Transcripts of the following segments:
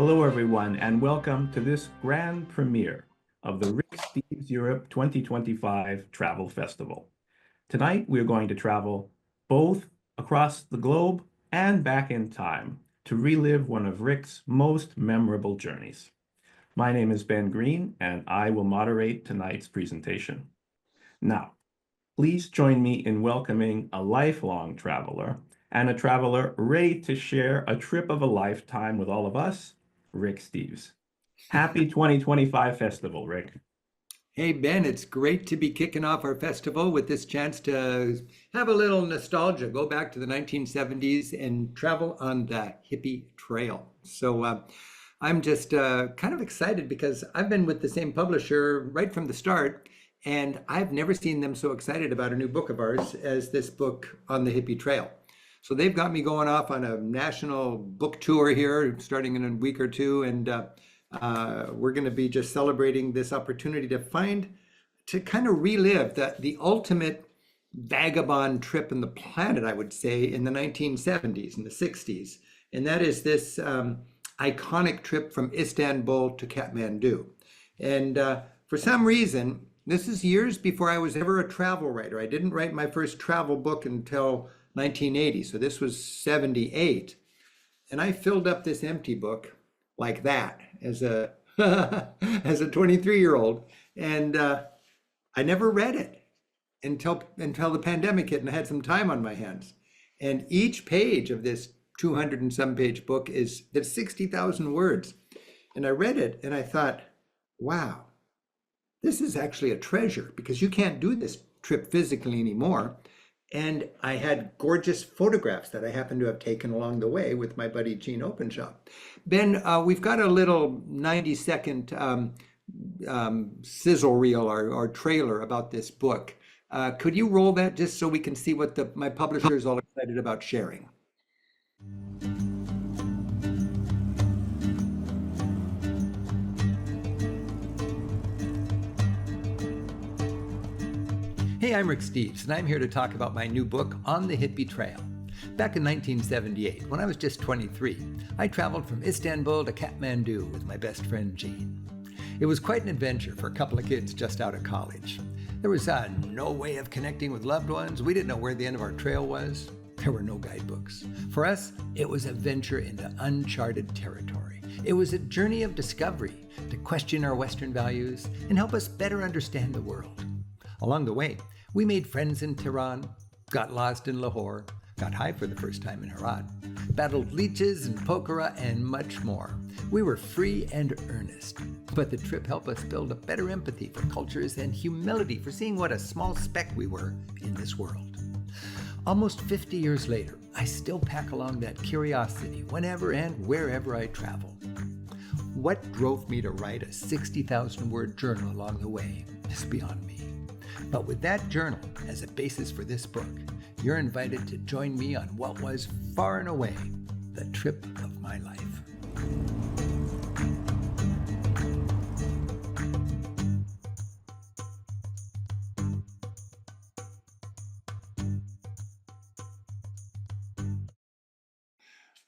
Hello, everyone, and welcome to this grand premiere of the Rick Steves Europe 2025 Travel Festival. Tonight, we're going to travel both across the globe and back in time to relive one of Rick's most memorable journeys. My name is Ben Green, and I will moderate tonight's presentation. Now, please join me in welcoming a lifelong traveler and a traveler ready to share a trip of a lifetime with all of us, Rick Steves. Happy 2025 festival, Rick. Hey, Ben, it's great to be kicking off our festival with this chance to have a little nostalgia, go back to the 1970s and travel on the hippie trail. So I'm just kind of excited because I've been with the same publisher right from the start, and I've never seen them so excited about a new book of ours as this book, On the Hippie Trail. So they've got me going off on a national book tour here, starting in a week or two, and we're going to be just celebrating this opportunity to kind of relive the ultimate vagabond trip on the planet, I would say, in the 1970s and the 60s. And that is this iconic trip from Istanbul to Kathmandu. And for some reason, this is years before I was ever a travel writer. I didn't write my first travel book until 1980. So this was 78. And I filled up this empty book like that as a as a 23-year-old, and I never read it until the pandemic hit and I had some time on my hands. And each page of this 200 and some page book that's 60,000 words. And I read it and I thought, wow, this is actually a treasure because you can't do this trip physically anymore. And I had gorgeous photographs that I happened to have taken along the way with my buddy Gene Openshaw. Ben, we've got a little 90-second sizzle reel or trailer about this book. Could you roll that just so we can see what my publisher is all excited about sharing? Hey, I'm Rick Steves, and I'm here to talk about my new book, On the Hippie Trail. Back in 1978, when I was just 23, I traveled from Istanbul to Kathmandu with my best friend Gene. It was quite an adventure for a couple of kids just out of college. There was no way of connecting with loved ones. We didn't know where the end of our trail was. There were no guidebooks. For us, it was a venture into uncharted territory. It was a journey of discovery to question our Western values and help us better understand the world. Along the way, we made friends in Tehran, got lost in Lahore, got high for the first time in Herat, battled leeches in Pokhara, and much more. We were free and earnest, but the trip helped us build a better empathy for cultures and humility for seeing what a small speck we were in this world. Almost 50 years later, I still pack along that curiosity whenever and wherever I travel. What drove me to write a 60,000-word journal along the way is beyond me. But with that journal as a basis for this book, you're invited to join me on what was far and away the trip of my life.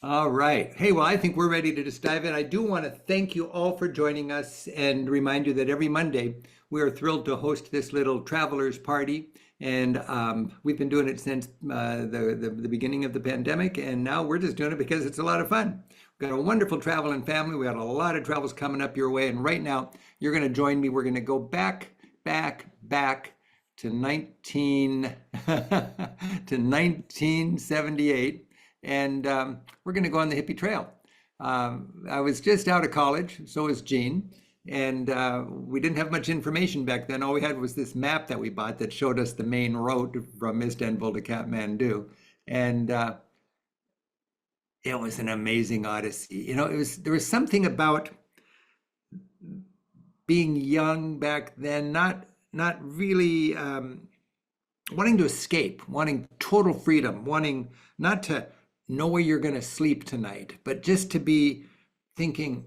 All right. Hey, well, I think we're ready to just dive in. I do want to thank you all for joining us and remind you that every Monday we are thrilled to host this little travelers party. And we've been doing it since the beginning of the pandemic. And now we're just doing it because it's a lot of fun. We've got a wonderful traveling family. We got a lot of travels coming up your way. And right now, you're going to join me. We're going to go back to 1978. And we're going to go on the hippie trail. I was just out of college, so was Gene, and we didn't have much information back then. All we had was this map that we bought that showed us the main road from Istanbul to Kathmandu, and it was an amazing odyssey. You know, there was something about being young back then, not really wanting to escape, wanting total freedom, wanting not to know where you're going to sleep tonight, but just to be thinking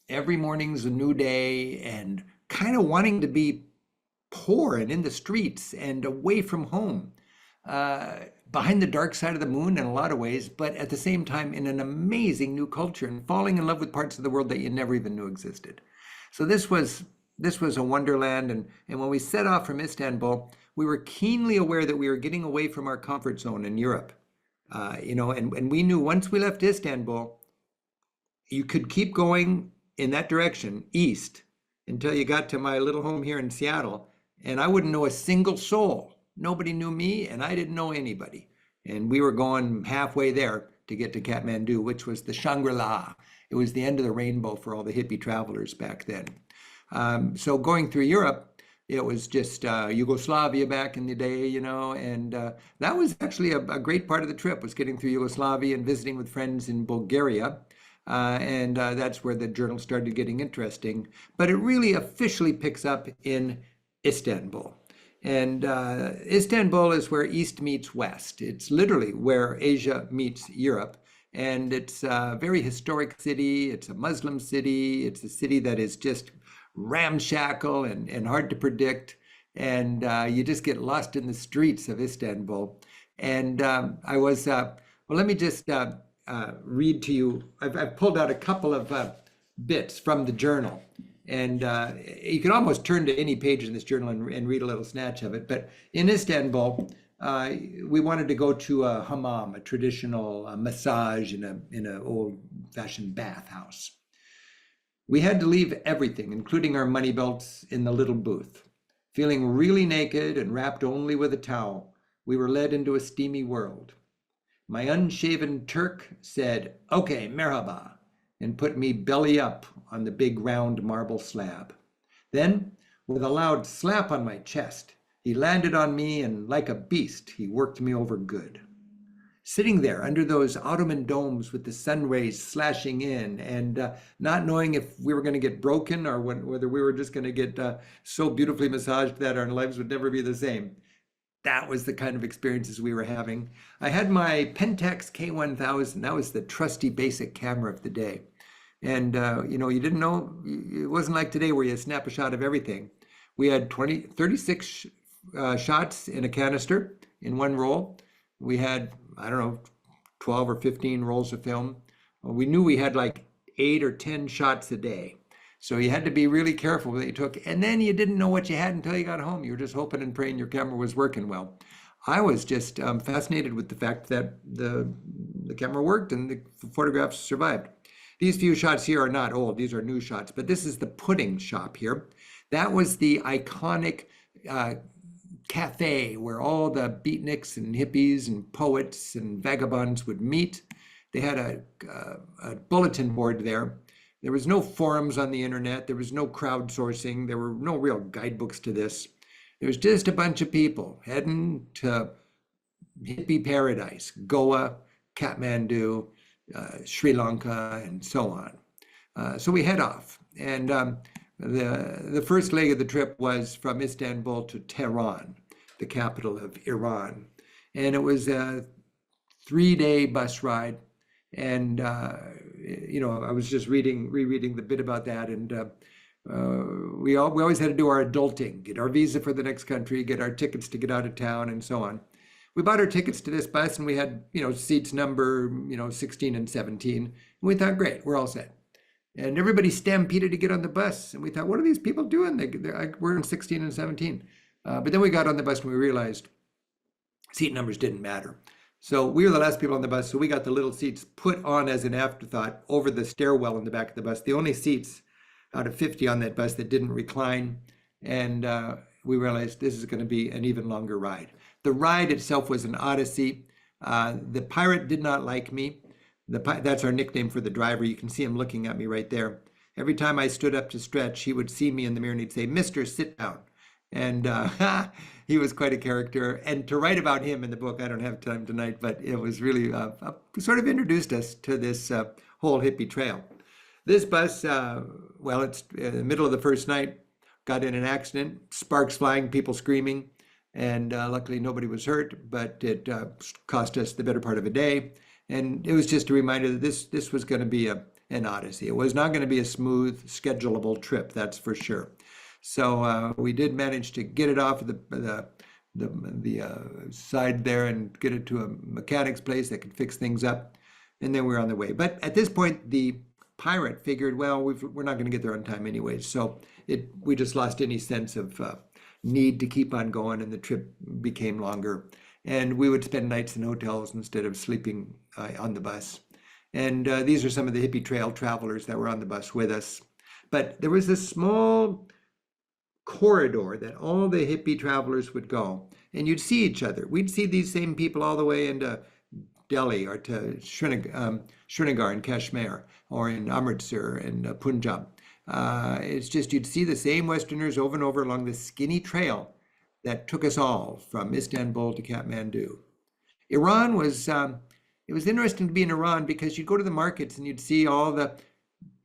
every morning's a new day and kind of wanting to be poor and in the streets and away from home. behind the dark side of the moon in a lot of ways, but at the same time in an amazing new culture and falling in love with parts of the world that you never even knew existed. So this was a wonderland, and when we set off from Istanbul, we were keenly aware that we were getting away from our comfort zone in Europe. And we knew once we left Istanbul, you could keep going in that direction east until you got to my little home here in Seattle, and I wouldn't know a single soul. Nobody knew me, and I didn't know anybody. And we were going halfway there to get to Kathmandu, which was the Shangri-La. It was the end of the rainbow for all the hippie travelers back then. So going through Europe, it was just Yugoslavia back in the day, and that was actually a great part of the trip, was getting through Yugoslavia and visiting with friends in Bulgaria. And that's where the journal started getting interesting. But it really officially picks up in Istanbul. And Istanbul is where East meets West. It's literally where Asia meets Europe. And it's a very historic city. It's a Muslim city. It's a city that is just ramshackle and hard to predict. And you just get lost in the streets of Istanbul. And let me just read to you. I've pulled out a couple of bits from the journal. And you can almost turn to any page in this journal and read a little snatch of it. But in Istanbul, we wanted to go to a hammam, a traditional massage in an old-fashioned bathhouse. We had to leave everything, including our money belts, in the little booth. Feeling really naked and wrapped only with a towel, we were led into a steamy world. My unshaven Turk said, "Okay, merhaba," and put me belly up on the big round marble slab. Then, with a loud slap on my chest, he landed on me, and like a beast, he worked me over good. Sitting there under those Ottoman domes with the sun rays slashing in, and not knowing if we were going to get broken or whether we were just going to get so beautifully massaged that our lives would never be the same. That was the kind of experiences we were having. I had my Pentax K1000. That was the trusty basic camera of the day. And, you didn't know, it wasn't like today where you snap a shot of everything. We had 36 shots in a canister in one roll. We had, 12 or 15 rolls of film. We knew we had like 8 or 10 shots a day. So you had to be really careful what you took. And then you didn't know what you had until you got home. You were just hoping and praying your camera was working well. I was just fascinated with the fact that the camera worked and the photographs survived. These few shots here are not old. These are new shots. But this is the pudding shop here. That was the iconic cafe where all the beatniks and hippies and poets and vagabonds would meet. They had a bulletin board there. There was no forums on the internet. There was no crowdsourcing. There were no real guidebooks to this. There was just a bunch of people heading to hippie paradise, Goa, Kathmandu, Sri Lanka, and so on. So we head off. And the first leg of the trip was from Istanbul to Tehran, the capital of Iran. And it was a 3-day bus ride. And, I was just rereading the bit about that. And we always had to do our adulting, get our visa for the next country, get our tickets to get out of town, and so on. We bought our tickets to this bus, and we had, seats number, 16 and 17. And we thought, great, we're all set. And everybody stampeded to get on the bus. And we thought, what are these people doing? We're in 16 and 17. But then we got on the bus and we realized seat numbers didn't matter. So we were the last people on the bus. So we got the little seats put on as an afterthought over the stairwell in the back of the bus. The only seats out of 50 on that bus that didn't recline. And we realized this is going to be an even longer ride. The ride itself was an odyssey. The pirate did not like me. That's our nickname for the driver. You can see him looking at me right there. Every time I stood up to stretch, he would see me in the mirror and he'd say, "Mister, sit down." And he was quite a character. And to write about him in the book, I don't have time tonight, but it was really sort of introduced us to this whole hippie trail. This bus, it's in the middle of the first night, got in an accident, sparks flying, people screaming. And luckily nobody was hurt, but it cost us the better part of a day. And it was just a reminder that this was going to be an odyssey. It was not going to be a smooth, schedulable trip, that's for sure. So we did manage to get it off the side there and get it to a mechanic's place that could fix things up. And then we're on the way. But at this point, the pirate figured, well, we're not going to get there on time anyway. So we just lost any sense of need to keep on going, and the trip became longer. And we would spend nights in hotels instead of sleeping on the bus. And these are some of the hippie trail travelers that were on the bus with us. But there was this small corridor that all the hippie travelers would go, and you'd see each other. We'd see these same people all the way into Delhi or to Srinagar in Kashmir or in Amritsar and Punjab. It's just you'd see the same Westerners over and over along this skinny trail that took us all from Istanbul to Kathmandu. Iran was, it was interesting to be in Iran because you'd go to the markets and you'd see all the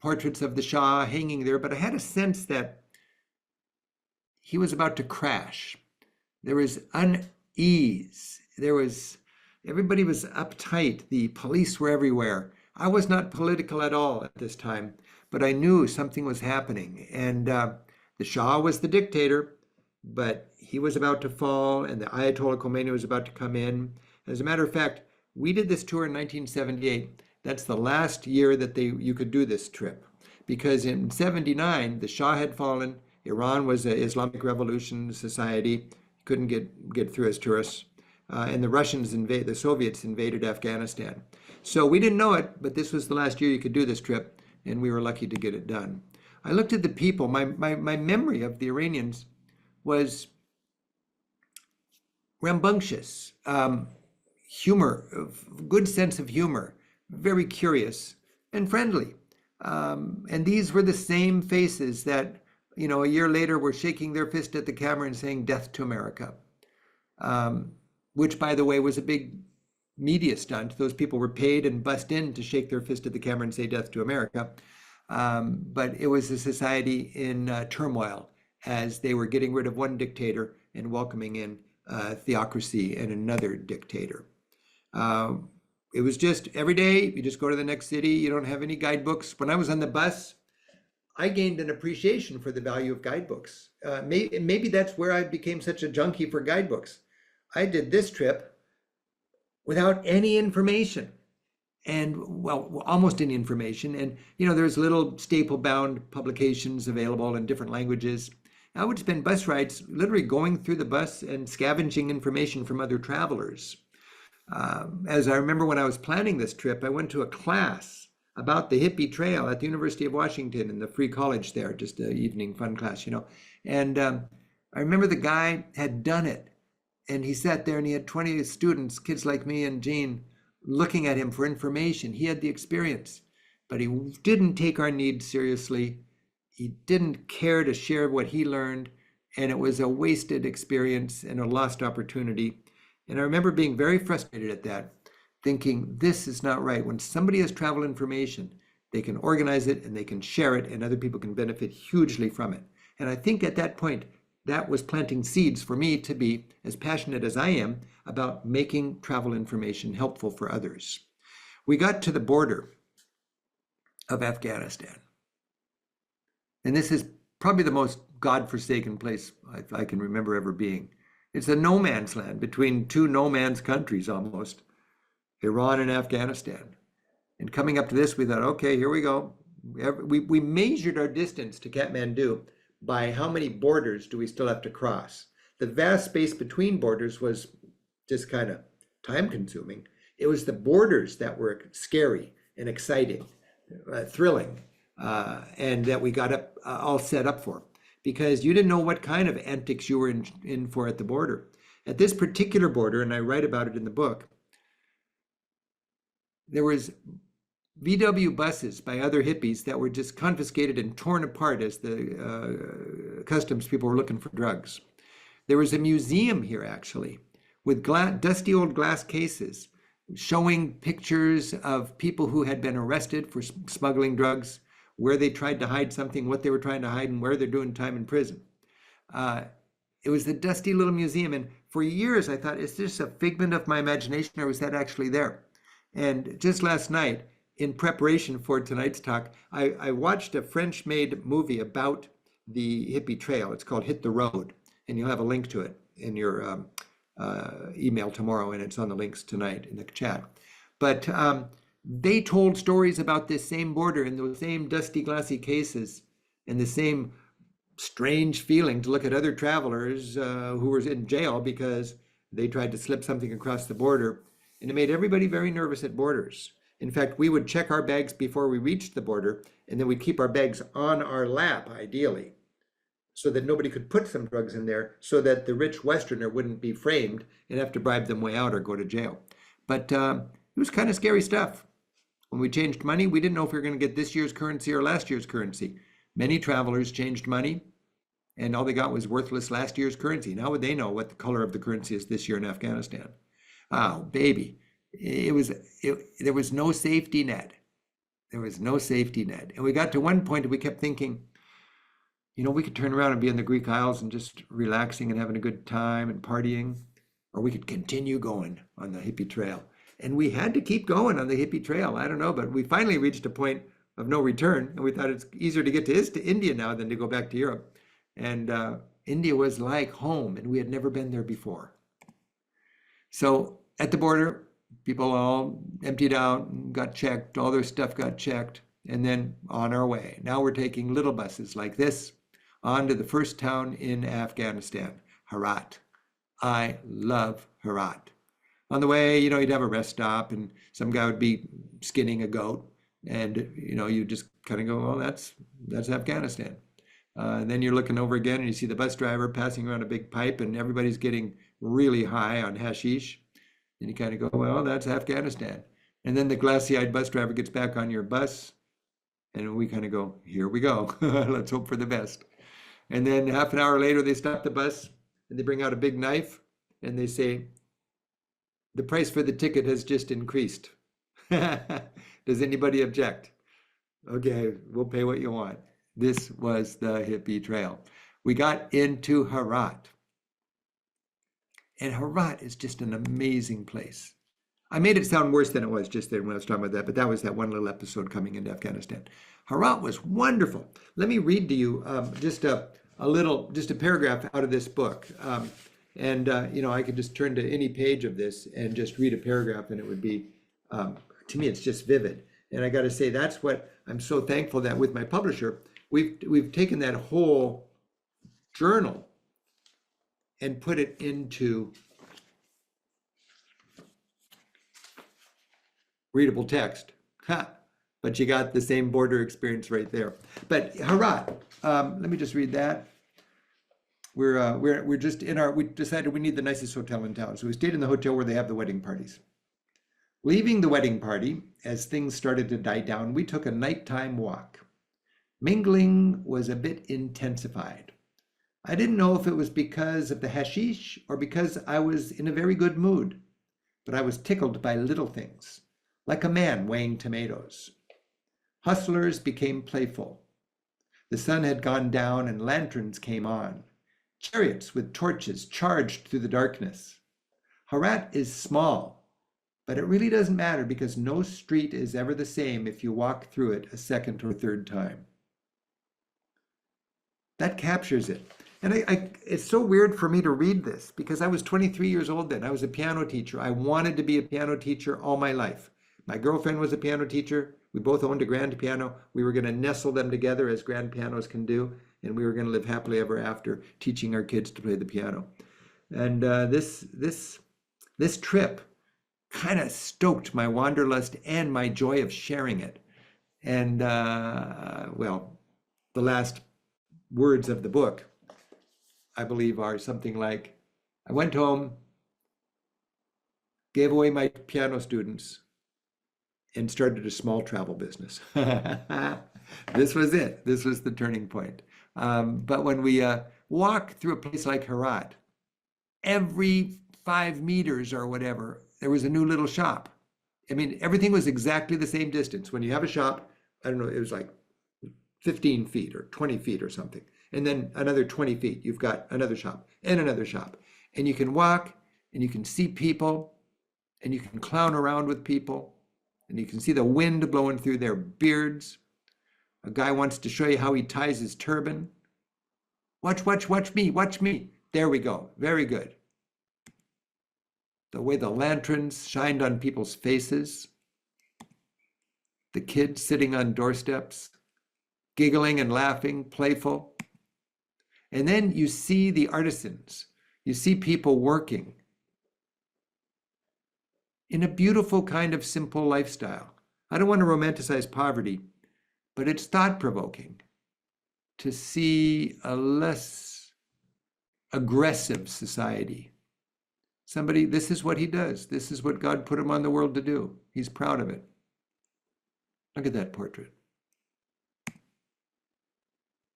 portraits of the Shah hanging there, but I had a sense that he was about to crash. There was unease. Everybody was uptight. The police were everywhere. I was not political at all at this time, but I knew something was happening. And the Shah was the dictator, but he was about to fall, and the Ayatollah Khomeini was about to come in. As a matter of fact, we did this tour in 1978. That's the last year that you could do this trip, because in 79 the Shah had fallen. Iran was an Islamic Revolution society, couldn't get through as tourists, and the Soviets invaded Afghanistan. So we didn't know it, but this was the last year you could do this trip, and we were lucky to get it done. I looked at the people. My memory of the Iranians was rambunctious, humor, good sense of humor, very curious and friendly. And these were the same faces that, a year later were shaking their fist at the camera and saying "Death to America," which, by the way, was a big media stunt. Those people were paid and bussed in to shake their fist at the camera and say "Death to America." But it was a society in turmoil as they were getting rid of one dictator and welcoming in theocracy and another dictator. It was just every day, you just go to the next city, you don't have any guidebooks. When I was on the bus, I gained an appreciation for the value of guidebooks. Maybe that's where I became such a junkie for guidebooks. I did this trip without any information, and well, almost any information. And there's little staple-bound publications available in different languages. I would spend bus rides literally going through the bus and scavenging information from other travelers. As I remember when I was planning this trip, I went to a class about the hippie trail at the University of Washington in the free college there, just an evening fun class, And I remember the guy had done it, and he sat there and he had 20 students, kids like me and Jean, looking at him for information. He had the experience, but he didn't take our needs seriously. He didn't care to share what he learned, and it was a wasted experience and a lost opportunity. And I remember being very frustrated at that, thinking this is not right. When somebody has travel information, they can organize it and they can share it, and other people can benefit hugely from it. And I think at that point, that was planting seeds for me to be as passionate as I am about making travel information helpful for others. We got to the border of Afghanistan. And this is probably the most godforsaken place I can remember ever being. It's a no man's land between two no man's countries almost, Iran and Afghanistan. And coming up to this, we thought, okay, here we go. We measured our distance to Kathmandu by how many borders do we still have to cross. The vast space between borders was just kind of time consuming. It was the borders that were scary and exciting, thrilling, and that we got up all set up for, because you didn't know what kind of antics you were in for at the border. At this particular border, and I write about it in the book, there was VW buses by other hippies that were just confiscated and torn apart as the customs people were looking for drugs. There was a museum here, actually, with dusty old glass cases showing pictures of people who had been arrested for smuggling drugs, where they tried to hide something, what they were trying to hide, and where they're doing time in prison. It was the dusty little museum. And for years, I thought, is this a figment of my imagination, or was that actually there? And just last night, in preparation for tonight's talk, I watched a French-made movie about the hippie trail. It's called Hit the Road, and you'll have a link to it. email tomorrow, and it's on the links tonight in the chat. But they told stories about this same border in those same dusty, glassy cases, and the same strange feeling to look at other travelers who were in jail because they tried to slip something across the border. And it made everybody very nervous at borders. In fact, we would check our bags before we reached the border, and then we'd keep our bags on our lap, ideally, so that nobody could put some drugs in there, so that the rich Westerner wouldn't be framed and have to bribe them way out or go to jail. But it was kind of scary stuff. When we changed money, we didn't know if we were going to get this year's currency or last year's currency. Many travelers changed money, and all they got was worthless last year's currency. Now would they know what the color of the currency is this year in Afghanistan? Oh, baby. There was no safety net. There was no safety net. And we got to one point and we kept thinking, we could turn around and be in the Greek Isles and just relaxing and having a good time and partying, or we could continue going on the hippie trail. And we had to keep going on the hippie trail. I don't know, but we finally reached a point of no return, and we thought it's easier to get to India now than to go back to Europe. And India was like home, and we had never been there before. So at the border, people all emptied out and got checked. All their stuff got checked, and then on our way. Now we're taking little buses like this on to the first town in Afghanistan, Herat. I love Herat. On the way, you'd have a rest stop, and some guy would be skinning a goat, and you just kind of go, well, that's Afghanistan. And then you're looking over again, and you see the bus driver passing around a big pipe, and everybody's getting really high on hashish. And you kind of go, well, that's Afghanistan. And then the glassy-eyed bus driver gets back on your bus, and we kind of go, here we go. Let's hope for the best. And then half an hour later, they stop the bus, and they bring out a big knife, and they say, the price for the ticket has just increased. Does anybody object? Okay, we'll pay what you want. This was the hippie trail. We got into Herat. And Herat is just an amazing place. I made it sound worse than it was just there when I was talking about that, but that was that one little episode coming into Afghanistan. Herat was wonderful. Let me read to you just a paragraph out of this book. I could just turn to any page of this and just read a paragraph, and it would be, to me, it's just vivid. And I got to say, that's what I'm so thankful that with my publisher, we've taken that whole journal and put it into readable text. But you got the same border experience right there. But Herat, let me just read that. We decided we need the nicest hotel in town. So we stayed in the hotel where they have the wedding parties. Leaving the wedding party, as things started to die down, we took a nighttime walk. Mingling was a bit intensified. I didn't know if it was because of the hashish or because I was in a very good mood, but I was tickled by little things, like a man weighing tomatoes. Hustlers became playful. The sun had gone down and lanterns came on. Chariots with torches charged through the darkness. Herat is small, but it really doesn't matter because no street is ever the same if you walk through it a second or third time. That captures it. And it's so weird for me to read this because I was 23 years old then. I was a piano teacher. I wanted to be a piano teacher all my life. My girlfriend was a piano teacher. We both owned a grand piano. We were going to nestle them together as grand pianos can do. And we were going to live happily ever after teaching our kids to play the piano. And this trip kind of stoked my wanderlust and my joy of sharing it. And the last words of the book, I believe, are something like, I went home, gave away my piano students, and started a small travel business. This was it. This was the turning point. But when we walk through a place like Herat, every 5 meters or whatever, there was a new little shop. I mean, everything was exactly the same distance. When you have a shop, I don't know, it was like 15 feet or 20 feet or something. And then another 20 feet, you've got another shop and another shop. And you can walk and you can see people and you can clown around with people and you can see the wind blowing through their beards. A guy wants to show you how he ties his turban. Watch me, watch me. There we go. Very good. The way the lanterns shined on people's faces, the kids sitting on doorsteps, giggling and laughing, playful. And then you see the artisans. You see people working in a beautiful kind of simple lifestyle. I don't want to romanticize poverty, but it's thought-provoking to see a less aggressive society. Somebody, this is what he does. This is what God put him on the world to do. He's proud of it. Look at that portrait.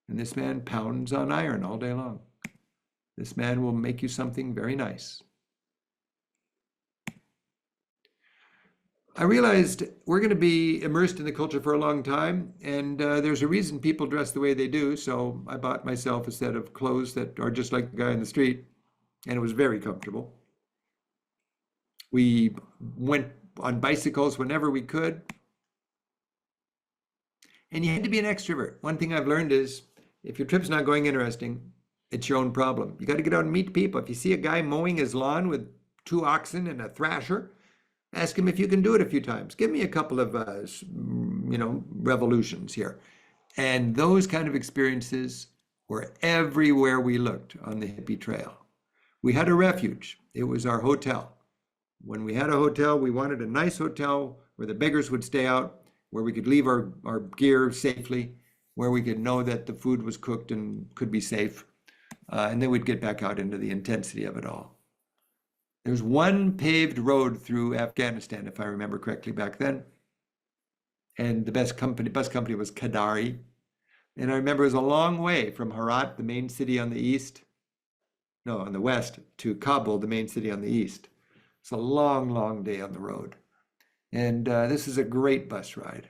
And this man pounds on iron all day long. This man will make you something very nice. I realized we're going to be immersed in the culture for a long time, and there's a reason people dress the way they do, so I bought myself a set of clothes that are just like the guy in the street, and it was very comfortable. We went on bicycles whenever we could, and you had to be an extrovert. One thing I've learned is, if your trip's not going interesting, it's your own problem. You got to get out and meet people. If you see a guy mowing his lawn with 2 oxen and a thrasher, ask him if you can do it a few times. Give me a couple of, revolutions here. And those kind of experiences were everywhere we looked on the hippie trail. We had a refuge. It was our hotel. When we had a hotel, we wanted a nice hotel where the beggars would stay out, where we could leave our gear safely, where we could know that the food was cooked and could be safe. And then we'd get back out into the intensity of it all. There's one paved road through Afghanistan, if I remember correctly back then. And the bus company was Qadari. And I remember it was a long way from Herat, the main city on the west, to Kabul, the main city on the east. It's a long, long day on the road. And this is a great bus ride.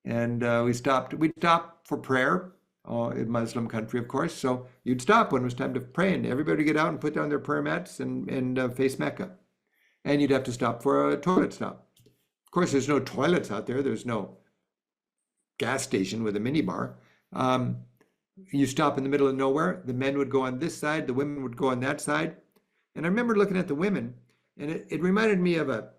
And we'd stop for prayer, in Muslim country, of course. So you'd stop when it was time to pray, and everybody would get out and put down their prayer mats and face Mecca. And you'd have to stop for a toilet stop. Of course, there's no toilets out there. There's no gas station with a minibar. You stop in the middle of nowhere. The men would go on this side. The women would go on that side. And I remember looking at the women, and it reminded me of a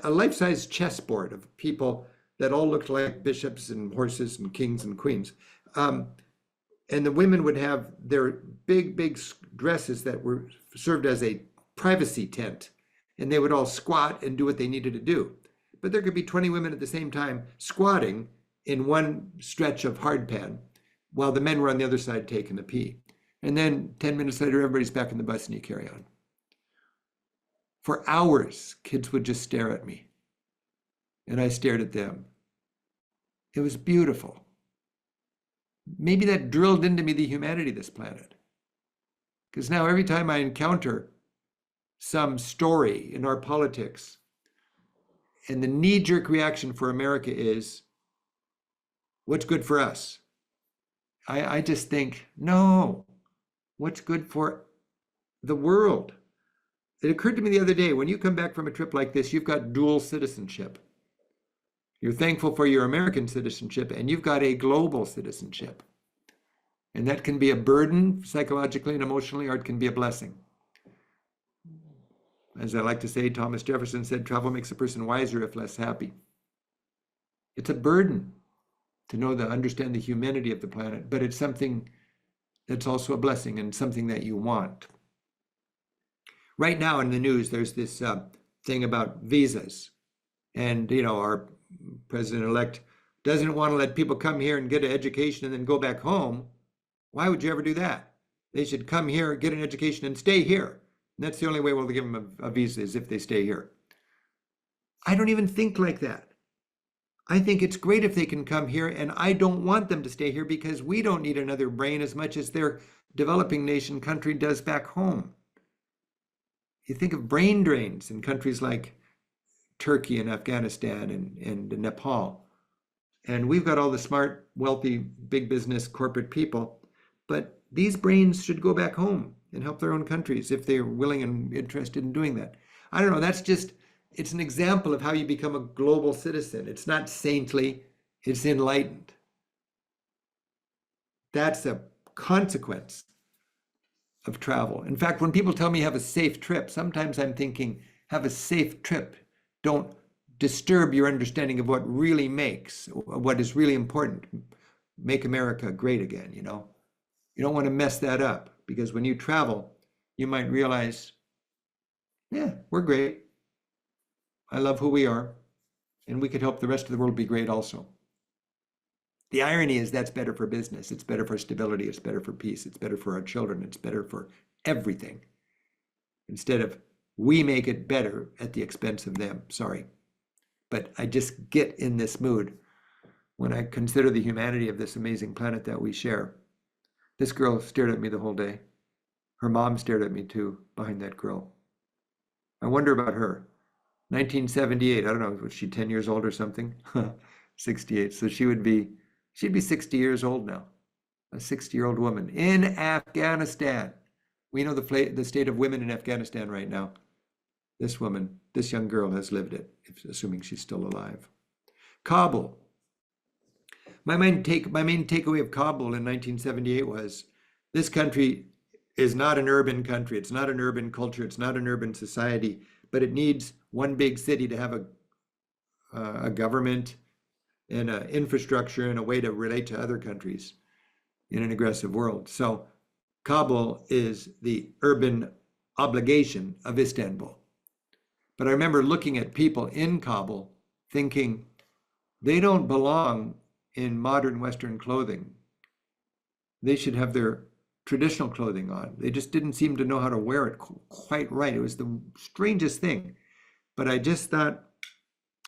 life-size chessboard of people that all looked like bishops and horses and kings and queens. And the women would have their big, big dresses that were served as a privacy tent. And they would all squat and do what they needed to do. But there could be 20 women at the same time squatting in one stretch of hardpan while the men were on the other side taking a pee. And then 10 minutes later, everybody's back in the bus and you carry on. For hours, kids would just stare at me. And I stared at them. It was beautiful. Maybe that drilled into me the humanity of this planet. Because now every time I encounter some story in our politics, and the knee-jerk reaction for America is, what's good for us? I just think, no, what's good for the world? It occurred to me the other day, when you come back from a trip like this, you've got dual citizenship. You're thankful for your American citizenship, and you've got a global citizenship. And that can be a burden psychologically and emotionally, or it can be a blessing. As I like to say, Thomas Jefferson said, travel makes a person wiser if less happy. It's a burden to understand the humanity of the planet, but it's something that's also a blessing and something that you want. Right now in the news, there's this thing about visas. And, our president-elect doesn't want to let people come here and get an education and then go back home. Why would you ever do that? They should come here, get an education, and stay here. And that's the only way we'll give them a visa, is if they stay here. I don't even think like that. I think it's great if they can come here, and I don't want them to stay here because we don't need another brain as much as their developing nation country does back home. You think of brain drains in countries like Turkey and Afghanistan and Nepal. And we've got all the smart, wealthy, big business, corporate people, but these brains should go back home and help their own countries if they're willing and interested in doing that. I don't know, it's an example of how you become a global citizen. It's not saintly, it's enlightened. That's a consequence of travel. In fact, when people tell me have a safe trip, sometimes I'm thinking, have a safe trip. Don't disturb your understanding of what really makes, what is really important. Make America great again, you know? You don't want to mess that up because when you travel, you might realize, yeah, we're great. I love who we are, and we could help the rest of the world be great also. The irony is that's better for business. It's better for stability. It's better for peace. It's better for our children. It's better for everything. Instead of we make it better at the expense of them. Sorry. But I just get in this mood when I consider the humanity of this amazing planet that we share. This girl stared at me the whole day. Her mom stared at me too, behind that grill. I wonder about her. 1978, I don't know, was she 10 years old or something? 68, so she'd be 60 years old now. A 60-year-old woman in Afghanistan. We know the state of women in Afghanistan right now. This woman, this young girl has lived it, assuming she's still alive. Kabul. My main takeaway of Kabul in 1978 was this country is not an urban country. It's not an urban culture. It's not an urban society, but it needs one big city to have a government and an infrastructure and a way to relate to other countries in an aggressive world. So Kabul is the urban obligation of Istanbul. But I remember looking at people in Kabul thinking they don't belong in modern Western clothing. They should have their traditional clothing on. They just didn't seem to know how to wear it quite right. It was the strangest thing. But I just thought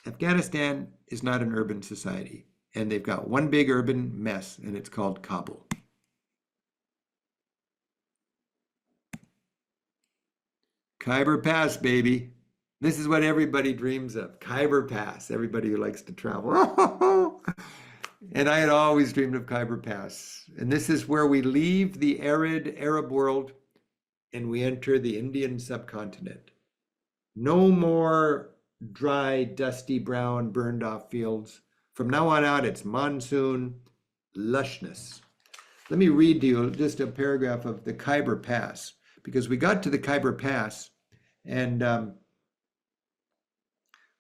Afghanistan is not an urban society. And they've got one big urban mess, and it's called Kabul. Khyber Pass, baby. This is what everybody dreams of. Khyber Pass, everybody who likes to travel. And I had always dreamed of Khyber Pass. And this is where we leave the arid Arab world and we enter the Indian subcontinent. No more dry, dusty, brown, burned off fields. From now on out, it's monsoon lushness. Let me read to you just a paragraph of the Khyber Pass, because we got to the Khyber Pass and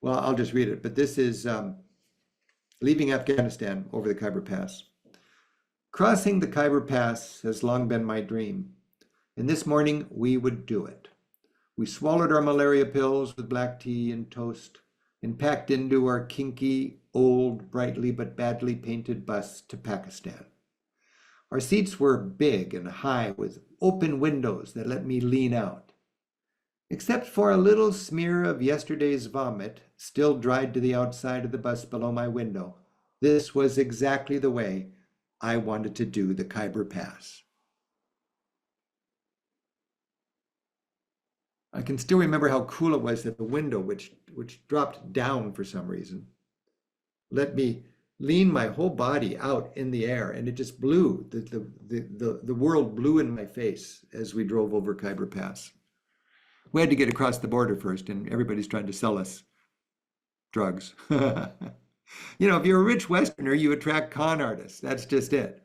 well, I'll just read it, but this is leaving Afghanistan over the Khyber Pass. Crossing the Khyber Pass has long been my dream, and this morning we would do it. We swallowed our malaria pills with black tea and toast and packed into our kinky, old, brightly but badly painted bus to Pakistan. Our seats were big and high with open windows that let me lean out. Except for a little smear of yesterday's vomit still dried to the outside of the bus below my window, this was exactly the way I wanted to do the Khyber Pass. I can still remember how cool it was that the window, which dropped down for some reason, let me lean my whole body out in the air, and it just blew. The world blew in my face as we drove over Khyber Pass. We had to get across the border first, and everybody's trying to sell us drugs. You know, if you're a rich Westerner, you attract con artists. That's just it.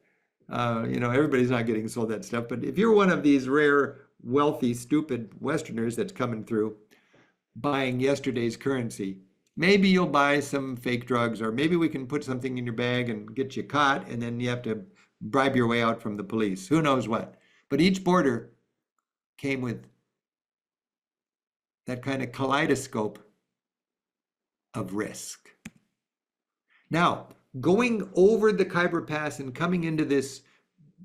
You know, everybody's not getting sold that stuff. But if you're one of these rare, wealthy, stupid Westerners that's coming through buying yesterday's currency, maybe you'll buy some fake drugs, or maybe we can put something in your bag and get you caught, and then you have to bribe your way out from the police. Who knows what? But each border came with that kind of kaleidoscope of risk. Now, going over the Khyber Pass and coming into this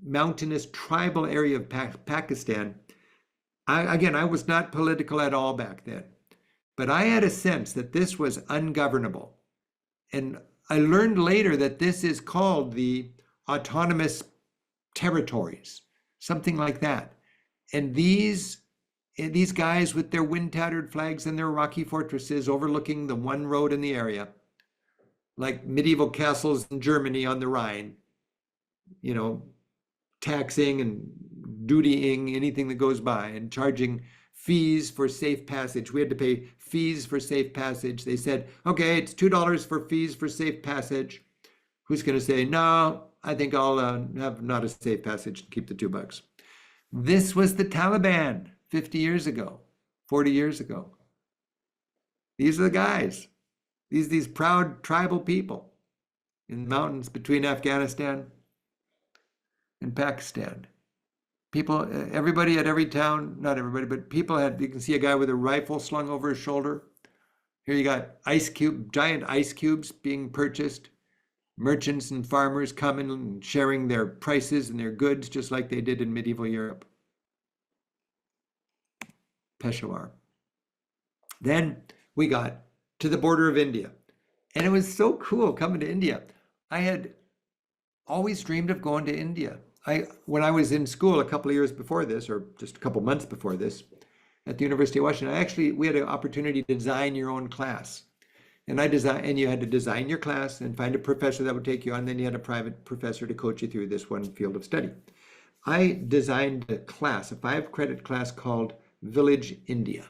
mountainous tribal area of Pakistan, I was not political at all back then, but I had a sense that this was ungovernable. And I learned later that this is called the autonomous territories, something like that. And these guys with their wind-tattered flags and their rocky fortresses overlooking the one road in the area, like medieval castles in Germany on the Rhine, you know, taxing and dutying anything that goes by and charging fees for safe passage. We had to pay fees for safe passage. They said, okay, it's $2 for fees for safe passage. Who's going to say, no, I think I'll have not a safe passage and keep the $2? This was the Taliban 50 years ago, 40 years ago. These are the guys. These proud tribal people in the mountains between Afghanistan and Pakistan. People, everybody at every town, not everybody, but people had, you can see a guy with a rifle slung over his shoulder. Here you got giant ice cubes being purchased. Merchants and farmers coming and sharing their prices and their goods just like they did in medieval Europe. Peshawar. Then we got to the border of India. And it was so cool coming to India. I had always dreamed of going to India. When I was in school a couple of years before this, or just a couple months before this, at the University of Washington, we had an opportunity to design your own class. And you had to design your class and find a professor that would take you on. Then you had a private professor to coach you through this one field of study. I designed a class, a 5-credit class called Village India.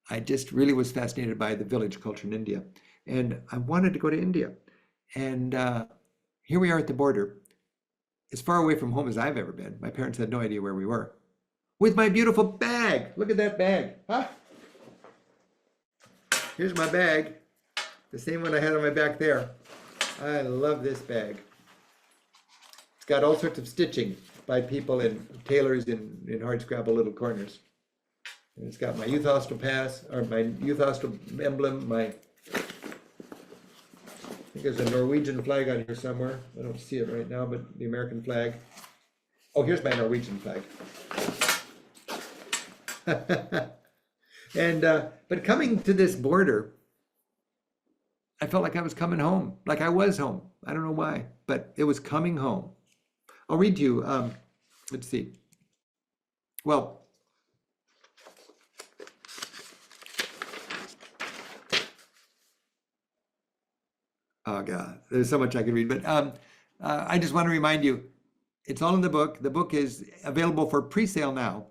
I just really was fascinated by the village culture in India. And I wanted to go to India. And here we are at the border, as far away from home as I've ever been. My parents had no idea where we were. With my beautiful bag. Look at that bag. Huh? Here's my bag. The same one I had on my back there. I love this bag. It's got all sorts of stitching by people and tailors in hardscrabble little corners. And it's got my youth hostel pass, or my youth hostel emblem, I think there's a Norwegian flag on here somewhere. I don't see it right now, but the American flag. Oh, here's my Norwegian flag. And but coming to this border, I felt like I was coming home, like I was home. I don't know why, but it was coming home. I'll read to you. Let's see. Well, oh God, there's so much I could read, but I just want to remind you, it's all in the book. The book is available for pre-sale now.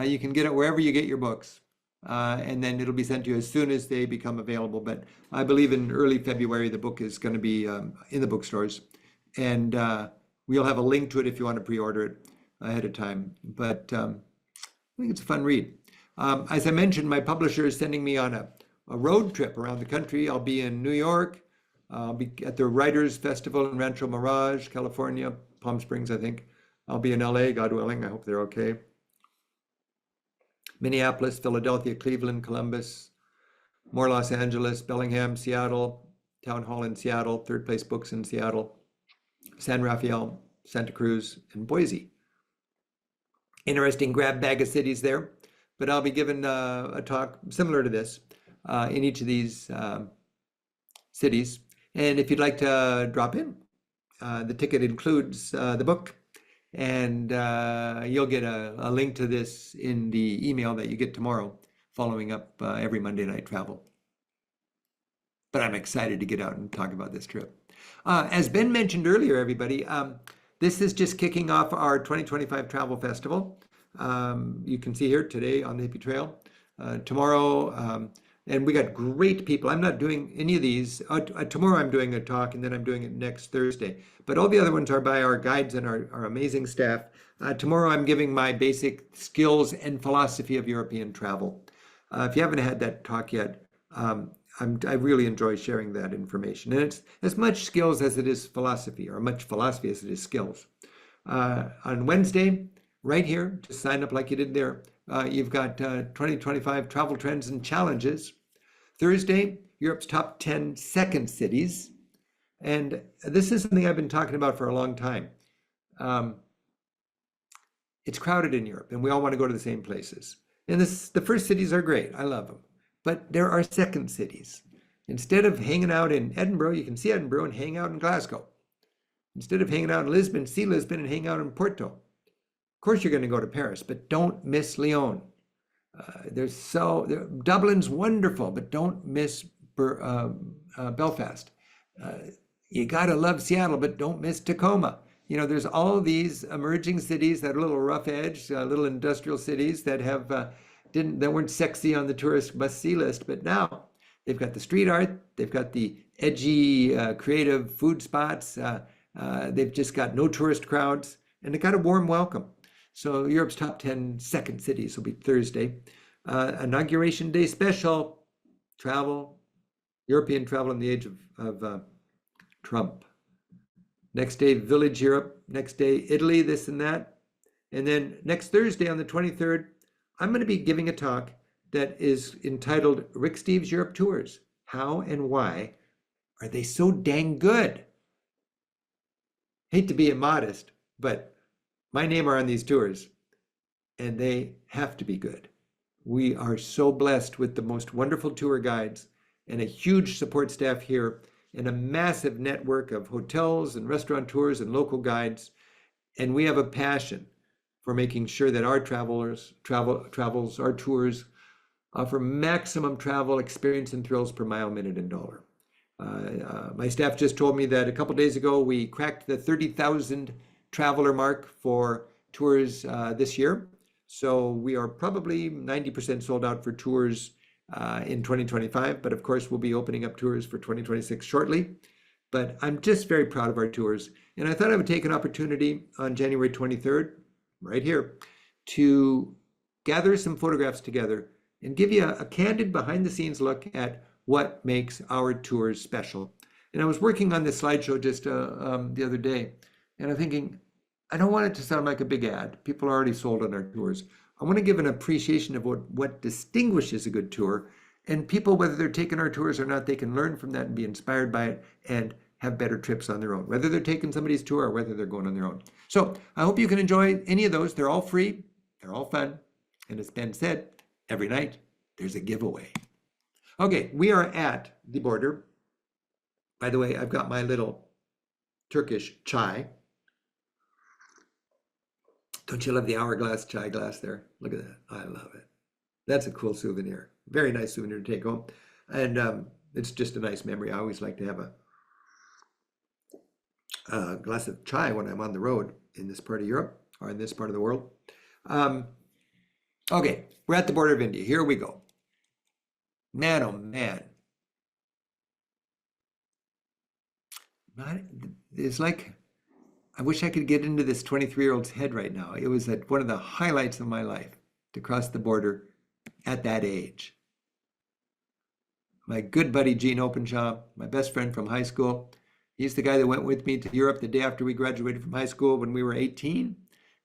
You can get it wherever you get your books. And then it'll be sent to you as soon as they become available. But I believe in early February, the book is going to be in the bookstores. And we'll have a link to it if you want to pre-order it ahead of time. But I think it's a fun read. As I mentioned, my publisher is sending me on a road trip around the country. I'll be in New York. I'll be at the Writers Festival in Rancho Mirage, California, Palm Springs, I think. I'll be in LA, God willing. I hope they're okay. Minneapolis, Philadelphia, Cleveland, Columbus, more Los Angeles, Bellingham, Seattle, Town Hall in Seattle, Third Place Books in Seattle, San Rafael, Santa Cruz, and Boise. Interesting grab bag of cities there, but I'll be giving a talk similar to this in each of these cities. And if you'd like to drop in, the ticket includes the book. And you'll get a link to this in the email that you get tomorrow, following up every Monday Night Travel. But I'm excited to get out and talk about this trip. As Ben mentioned earlier, everybody, this is just kicking off our 2025 Travel Festival. You can see here today on the Hippie Trail. Tomorrow, and we got great people. I'm not doing any of these. Tomorrow I'm doing a talk, and then I'm doing it next Thursday. But all the other ones are by our guides and our amazing staff. Tomorrow I'm giving my basic skills and philosophy of European travel. If you haven't had that talk yet, I really enjoy sharing that information. And it's as much skills as it is philosophy, or much philosophy as it is skills. On Wednesday, right here, just sign up like you did there. You've got 2025 travel trends and challenges. Thursday, Europe's top 10 second cities. And this is something I've been talking about for a long time. It's crowded in Europe, and we all want to go to the same places. And the first cities are great. I love them. But there are second cities. Instead of hanging out in Edinburgh, you can see Edinburgh and hang out in Glasgow. Instead of hanging out in Lisbon, see Lisbon and hang out in Porto. Of course, you're going to go to Paris, but don't miss Lyon. Dublin's wonderful, but don't miss Belfast. You got to love Seattle, but don't miss Tacoma. You know, there's all these emerging cities that are a little rough edge, little industrial cities that weren't sexy on the tourist must-see list, but now they've got the street art, they've got the edgy, creative food spots, they've just got no tourist crowds, and they got a warm welcome. So Europe's top 10 second cities will be Thursday. Inauguration Day special, travel, European travel in the age of Trump. Next day, Village Europe. Next day, Italy, this and that. And then next Thursday on the 23rd, I'm going to be giving a talk that is entitled Rick Steves Europe Tours. How and why are they so dang good? Hate to be immodest, but my name are on these tours and they have to be good. We are so blessed with the most wonderful tour guides and a huge support staff here and a massive network of hotels and restaurateurs and local guides. And we have a passion for making sure that our our tours offer maximum travel experience and thrills per mile, minute, and dollar. My staff just told me that a couple days ago we cracked the 30,000 traveler mark for tours this year. So we are probably 90% sold out for tours in 2025, but of course we'll be opening up tours for 2026 shortly. But I'm just very proud of our tours. And I thought I would take an opportunity on January 23rd, right here, to gather some photographs together and give you a candid behind the scenes look at what makes our tours special. And I was working on this slideshow just the other day, and I'm thinking, I don't want it to sound like a big ad. People are already sold on our tours. I want to give an appreciation of what distinguishes a good tour, and people, whether they're taking our tours or not, they can learn from that and be inspired by it and have better trips on their own, whether they're taking somebody's tour or whether they're going on their own. So I hope you can enjoy any of those. They're all free, they're all fun, and as Ben said, every night there's a giveaway. Okay, we are at the border. By the way, I've got my little Turkish chai. Don't you love the hourglass chai glass there? Look at that. I love it. That's a cool souvenir. Very nice souvenir to take home. And it's just a nice memory. I always like to have a glass of chai when I'm on the road in this part of Europe or in this part of the world. Okay, we're at the border of India. Here we go. Man, oh man. It's like, I wish I could get into this 23-year-old's head right now. It was one of the highlights of my life to cross the border at that age. My good buddy Gene Openshaw, my best friend from high school, he's the guy that went with me to Europe the day after we graduated from high school when we were 18.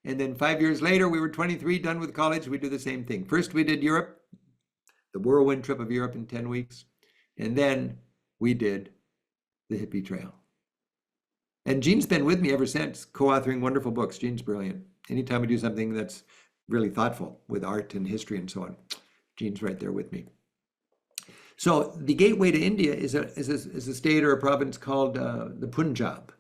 And then 5 years later, we were 23, done with college. We do the same thing. First, we did Europe, the whirlwind trip of Europe in 10 weeks. And then we did the Hippie Trail. And Gene's been with me ever since, co-authoring wonderful books. Gene's brilliant. Anytime we do something that's really thoughtful with art and history and so on, Gene's right there with me. So the gateway to India is a state or a province called the Punjab.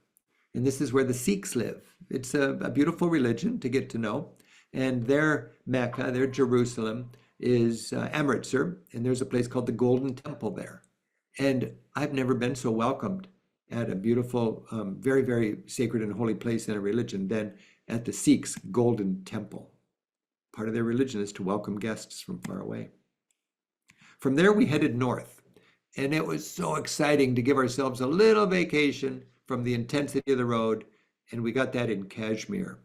And this is where the Sikhs live. It's a beautiful religion to get to know. And their Mecca, their Jerusalem, is Amritsar. And there's a place called the Golden Temple there. And I've never been so welcomed at a beautiful, very, very sacred and holy place in a religion than at the Sikhs' Golden Temple. Part of their religion is to welcome guests from far away. From there, we headed north, and it was so exciting to give ourselves a little vacation from the intensity of the road, and we got that in Kashmir.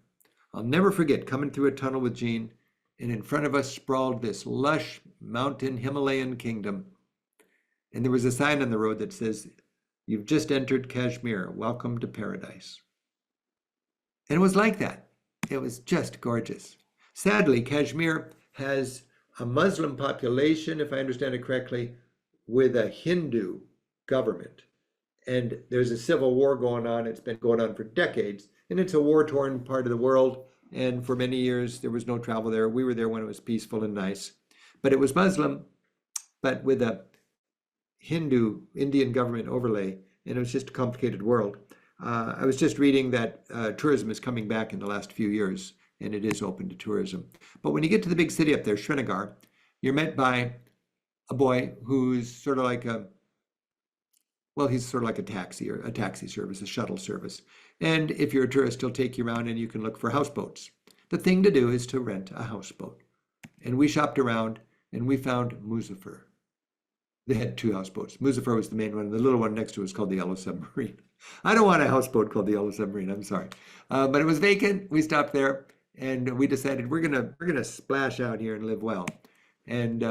I'll never forget coming through a tunnel with Gene, and in front of us sprawled this lush mountain Himalayan kingdom, and there was a sign on the road that says, "You've just entered Kashmir. Welcome to paradise." And it was like that. It was just gorgeous. Sadly, Kashmir has a Muslim population, if I understand it correctly, with a Hindu government. And there's a civil war going on. It's been going on for decades. And it's a war-torn part of the world. And for many years, there was no travel there. We were there when it was peaceful and nice. But it was Muslim, but with a Hindu Indian government overlay. And it was just a complicated world. I was just reading that tourism is coming back in the last few years, and it is open to tourism. But when you get to the big city up there, Srinagar, you're met by a boy who's sort of like he's sort of like a taxi or a taxi service, a shuttle service. And if you're a tourist, he'll take you around and you can look for houseboats. The thing to do is to rent a houseboat. And we shopped around and we found Muzaffar. They had two houseboats. Muzaffar was the main one. The little one next to it was called the Yellow Submarine. I don't want a houseboat called the Yellow Submarine, I'm sorry. But it was vacant. We stopped there and we decided we're gonna splash out here and live well. And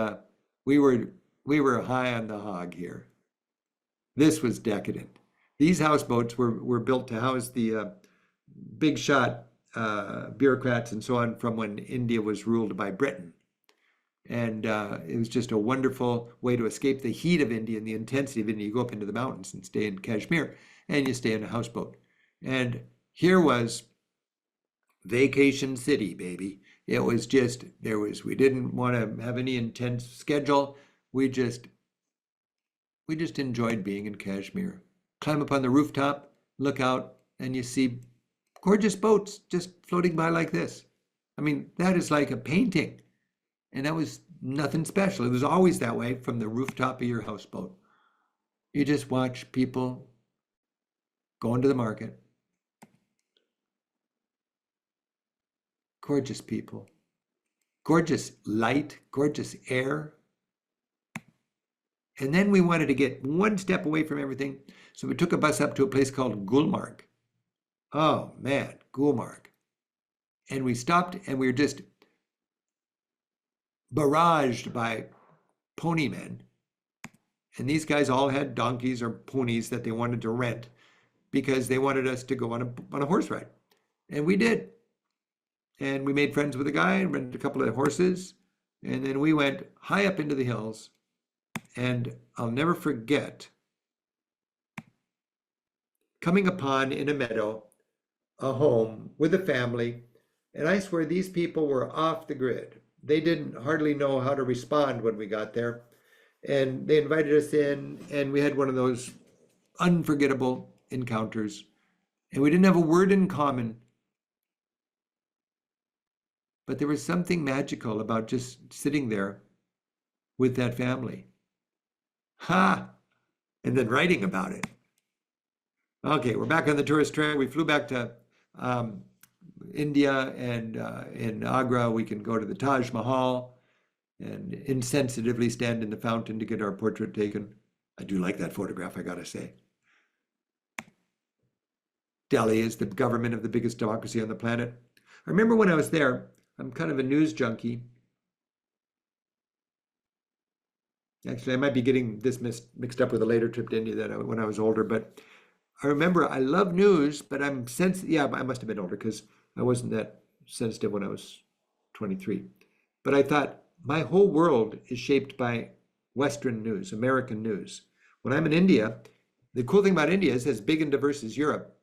we were we were high on the hog here. This was decadent. These houseboats were built to house the big shot bureaucrats and so on from when India was ruled by Britain. And it was just a wonderful way to escape the heat of India and the intensity of India. You go up into the mountains and stay in Kashmir, and you stay in a houseboat. And here was vacation city, baby. It was just, we didn't want to have any intense schedule. We just enjoyed being in Kashmir. Climb up on the rooftop, look out, and you see gorgeous boats just floating by like this. I mean, that is like a painting. And that was nothing special. It was always that way from the rooftop of your houseboat. You just watch people going to the market. Gorgeous people. Gorgeous light, gorgeous air. And then we wanted to get one step away from everything. So we took a bus up to a place called Gulmarg. Oh man, Gulmarg. And we stopped and we were just barraged by pony men. And these guys all had donkeys or ponies that they wanted to rent because they wanted us to go on a horse ride. And we did. And we made friends with a guy and rented a couple of horses. And then we went high up into the hills. And I'll never forget coming upon in a meadow a home with a family. And I swear these people were off the grid. They didn't hardly know how to respond when we got there. And they invited us in, and we had one of those unforgettable encounters. And we didn't have a word in common. But there was something magical about just sitting there with that family. Ha! And then writing about it. Okay, we're back on the tourist trail. We flew back to India, and in Agra we can go to the Taj Mahal and insensitively stand in the fountain to get our portrait taken. I do like that photograph, I gotta say. Delhi is the government of the biggest democracy on the planet. I remember when I was there, I'm kind of a news junkie. Actually, I might be getting this mixed up with a later trip to India when I was older, but I remember I love news, but I'm sensitive. Yeah, I must have been older because I wasn't that sensitive when I was 23. But I thought my whole world is shaped by Western news, American news. When I'm in India, the cool thing about India is it's as big and diverse as Europe,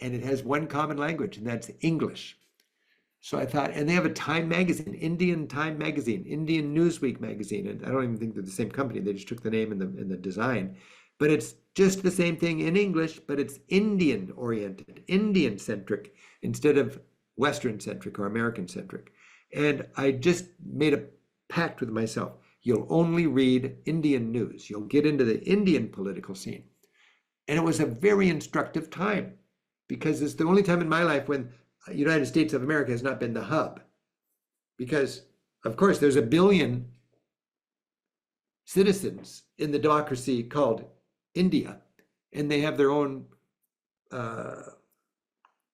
and it has one common language, and that's English. So I thought, and they have a Time magazine, Indian Time magazine, Indian Newsweek magazine, and I don't even think they're the same company. They just took the name and the design, but it's just the same thing in English, but it's Indian oriented, Indian centric instead of Western centric or American centric. And I just made a pact with myself. You'll only read Indian news. You'll get into the Indian political scene. And it was a very instructive time because it's the only time in my life when United States of America has not been the hub. Because, of course, there's 1 billion citizens in the democracy called India, and they have their own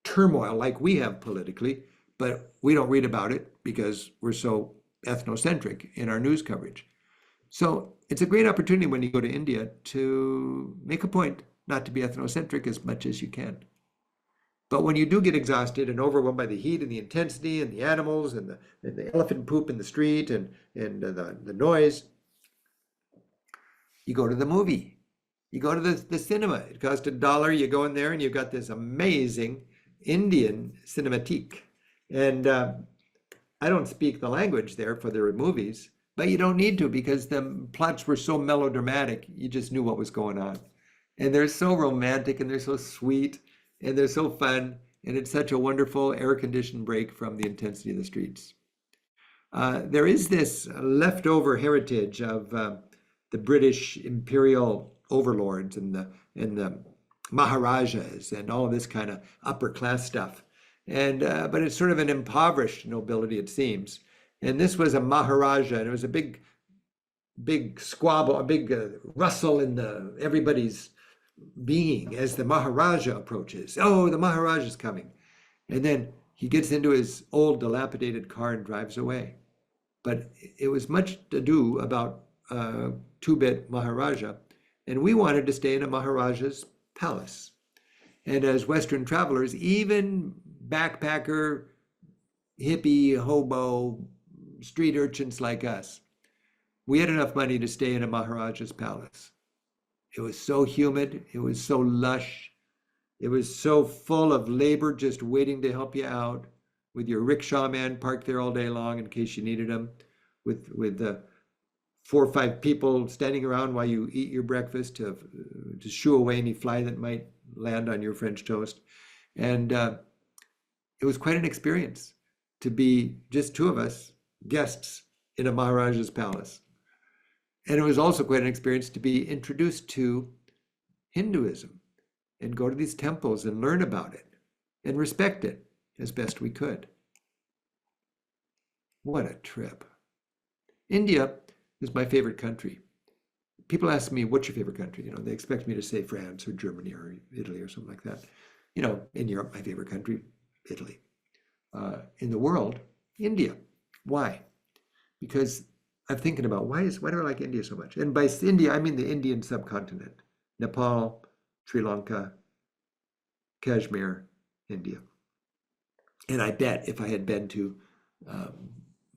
turmoil like we have politically, but we don't read about it because we're so ethnocentric in our news coverage. So it's a great opportunity when you go to India to make a point not to be ethnocentric as much as you can. But when you do get exhausted and overwhelmed by the heat and the intensity and the animals and the elephant poop in the street and the noise, you go to the movie. You go to the cinema. It costs $1. You go in there and you've got this amazing Indian cinematique. And I don't speak the language there for their movies, but you don't need to because the plots were so melodramatic. You just knew what was going on. And they're so romantic and they're so sweet. And they're so fun, and it's such a wonderful air-conditioned break from the intensity of the streets. There is this leftover heritage of the British imperial overlords and the Maharajas and all of this kind of upper class stuff. And but it's sort of an impoverished nobility, it seems. And this was a Maharaja, and it was a big squabble, a big rustle in everybody's being as the Maharaja approaches. Oh, the Maharaja's coming. And then He gets into his old dilapidated car and drives away. But it was much ado about two-bit Maharaja, and we wanted to stay in a Maharaja's palace. And as Western travelers, even backpacker, hippie, hobo, street urchins like us, we had enough money to stay in a Maharaja's palace. It was so humid, it was so lush, it was so full of labor just waiting to help you out, with your rickshaw man parked there all day long in case you needed him, with 4 or 5 people standing around while you eat your breakfast to shoo away any fly that might land on your French toast. And it was quite an experience to be just 2 of us, guests in a Maharaja's palace. And it was also quite an experience to be introduced to Hinduism and go to these temples and learn about it and respect it as best we could. What a trip. India is my favorite country. People ask me, what's your favorite country? They expect me to say France or Germany or Italy or something like that. In Europe, my favorite country, Italy. In the world, India. Why? Because I'm thinking about why do I like India so much? And by India, I mean the Indian subcontinent. Nepal, Sri Lanka, Kashmir, India. And I bet if I had been to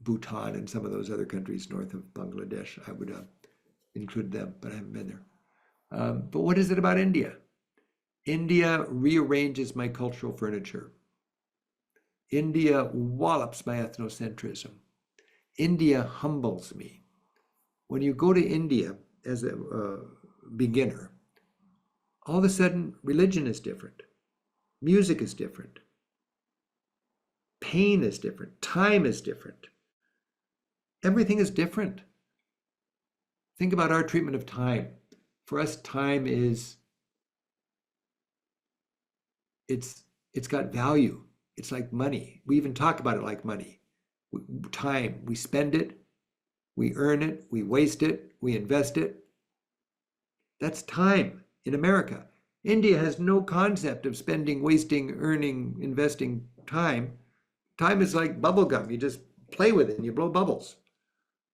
Bhutan and some of those other countries north of Bangladesh, I would include them, but I haven't been there. But what is it about India? India rearranges my cultural furniture. India wallops my ethnocentrism. India humbles me. When you go to India as a beginner, all of a sudden religion is different. Music is different. Pain is different. Time is different. Everything is different. Think about our treatment of time. For us, time is, it's got value. It's like money. We even talk about it like money. Time, we spend it, we earn it, we waste it, we invest it. That's time in America. India has no concept of spending, wasting, earning, investing time. Time is like bubble gum. You just play with it and you blow bubbles.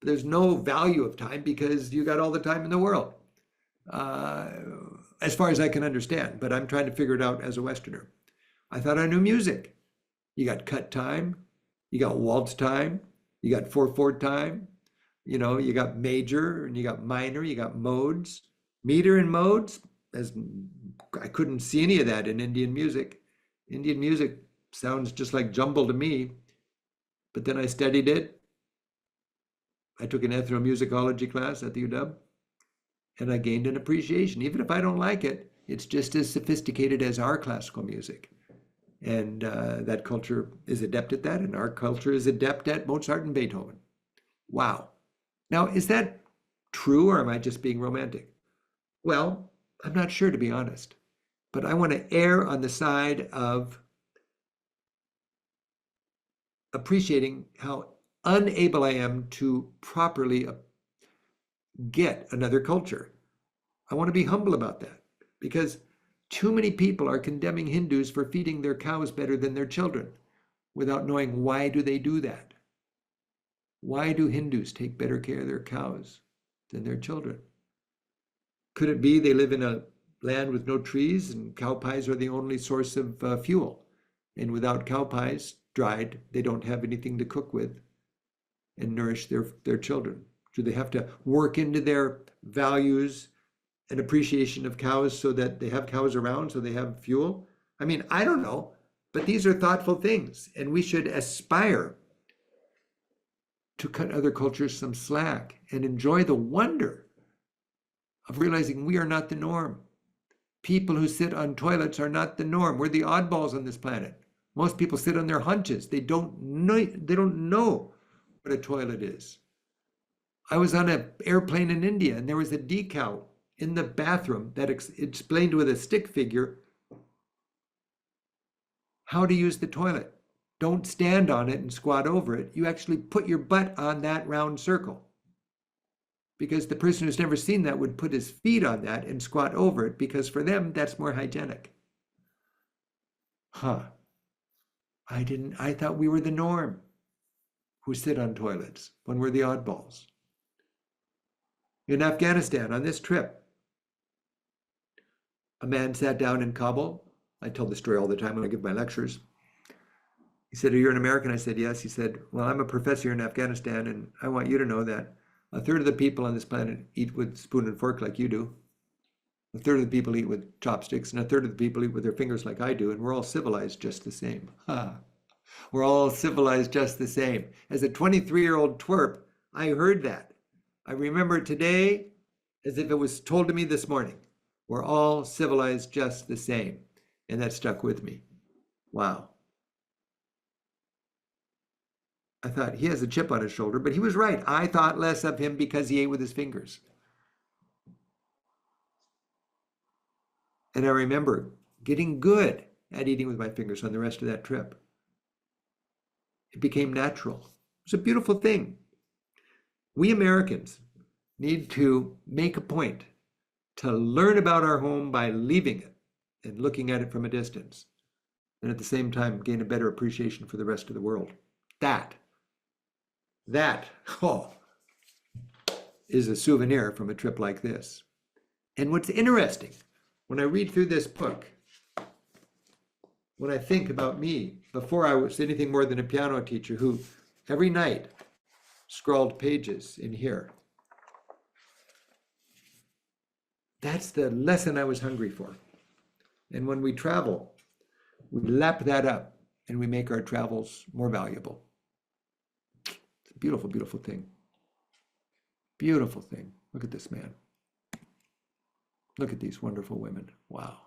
There's no value of time because you got all the time in the world, as far as I can understand, but I'm trying to figure it out as a Westerner. I thought I knew music. You got cut time, you got waltz time, you got 4/4 time, you got major and you got minor, you got modes, meter and modes. I couldn't see any of that in Indian music. Indian music sounds just like jumble to me, but then I studied it. I took an ethnomusicology class at the UW, and I gained an appreciation. Even if I don't like it, it's just as sophisticated as our classical music. And that culture is adept at that, and our culture is adept at Mozart and Beethoven. Wow. Now, is that true, or am I just being romantic? Well, I'm not sure, to be honest. But I want to err on the side of appreciating how unable I am to properly get another culture. I want to be humble about that, because too many people are condemning Hindus for feeding their cows better than their children without knowing why do they do that. Why do Hindus take better care of their cows than their children? Could it be they live in a land with no trees and cow pies are the only source of fuel? And without cow pies dried, they don't have anything to cook with and nourish their children. Do they have to work into their values and appreciation of cows so that they have cows around so they have fuel? I mean, I don't know, but these are thoughtful things, and we should aspire to cut other cultures some slack and enjoy the wonder of realizing we are not the norm. People who sit on toilets are not the norm. We're the oddballs on this planet. Most people sit on their haunches. They don't know what a toilet is. I was on an airplane in India, and there was a decal in the bathroom that explained with a stick figure how to use the toilet. Don't stand on it and squat over it. You actually put your butt on that round circle, because the person who's never seen that would put his feet on that and squat over it, because for them, that's more hygienic. Huh. I thought we were the norm who sit on toilets when we're the oddballs. In Afghanistan, on this trip, a man sat down in Kabul. I tell the story all the time when I give my lectures. He said, "Are you an American?" I said, "Yes." He said, "Well, I'm a professor in Afghanistan, and I want you to know that a third of the people on this planet eat with spoon and fork like you do. A third of the people eat with chopsticks, and a third of the people eat with their fingers like I do, and we're all civilized just the same." We're all civilized just the same. As a 23-year-old twerp, I heard that. I remember today as if it was told to me this morning. We're all civilized just the same. And that stuck with me. Wow. I thought he has a chip on his shoulder, but he was right. I thought less of him because he ate with his fingers. And I remember getting good at eating with my fingers on the rest of that trip. It became natural. It was a beautiful thing. We Americans need to make a point to learn about our home by leaving it and looking at it from a distance, and at the same time gain a better appreciation for the rest of the world. That is a souvenir from a trip like this. And what's interesting, when I read through this book, when I think about me, before I was anything more than a piano teacher who every night scrawled pages in here, that's the lesson I was hungry for. And when we travel, we lap that up and we make our travels more valuable. It's a beautiful, beautiful thing. Beautiful thing. Look at this man. Look at these wonderful women. Wow.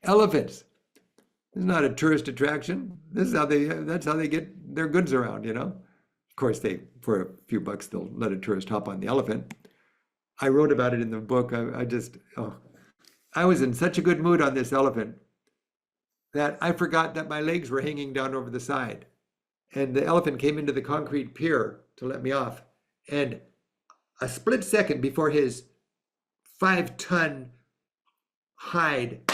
Elephants. This is not a tourist attraction. This is that's how they get their goods around, you know. Of course, for a few bucks, they'll let a tourist hop on the elephant. I wrote about it in the book. I was in such a good mood on this elephant that I forgot that my legs were hanging down over the side. And the elephant came into the concrete pier to let me off. And a split second before his 5-ton hide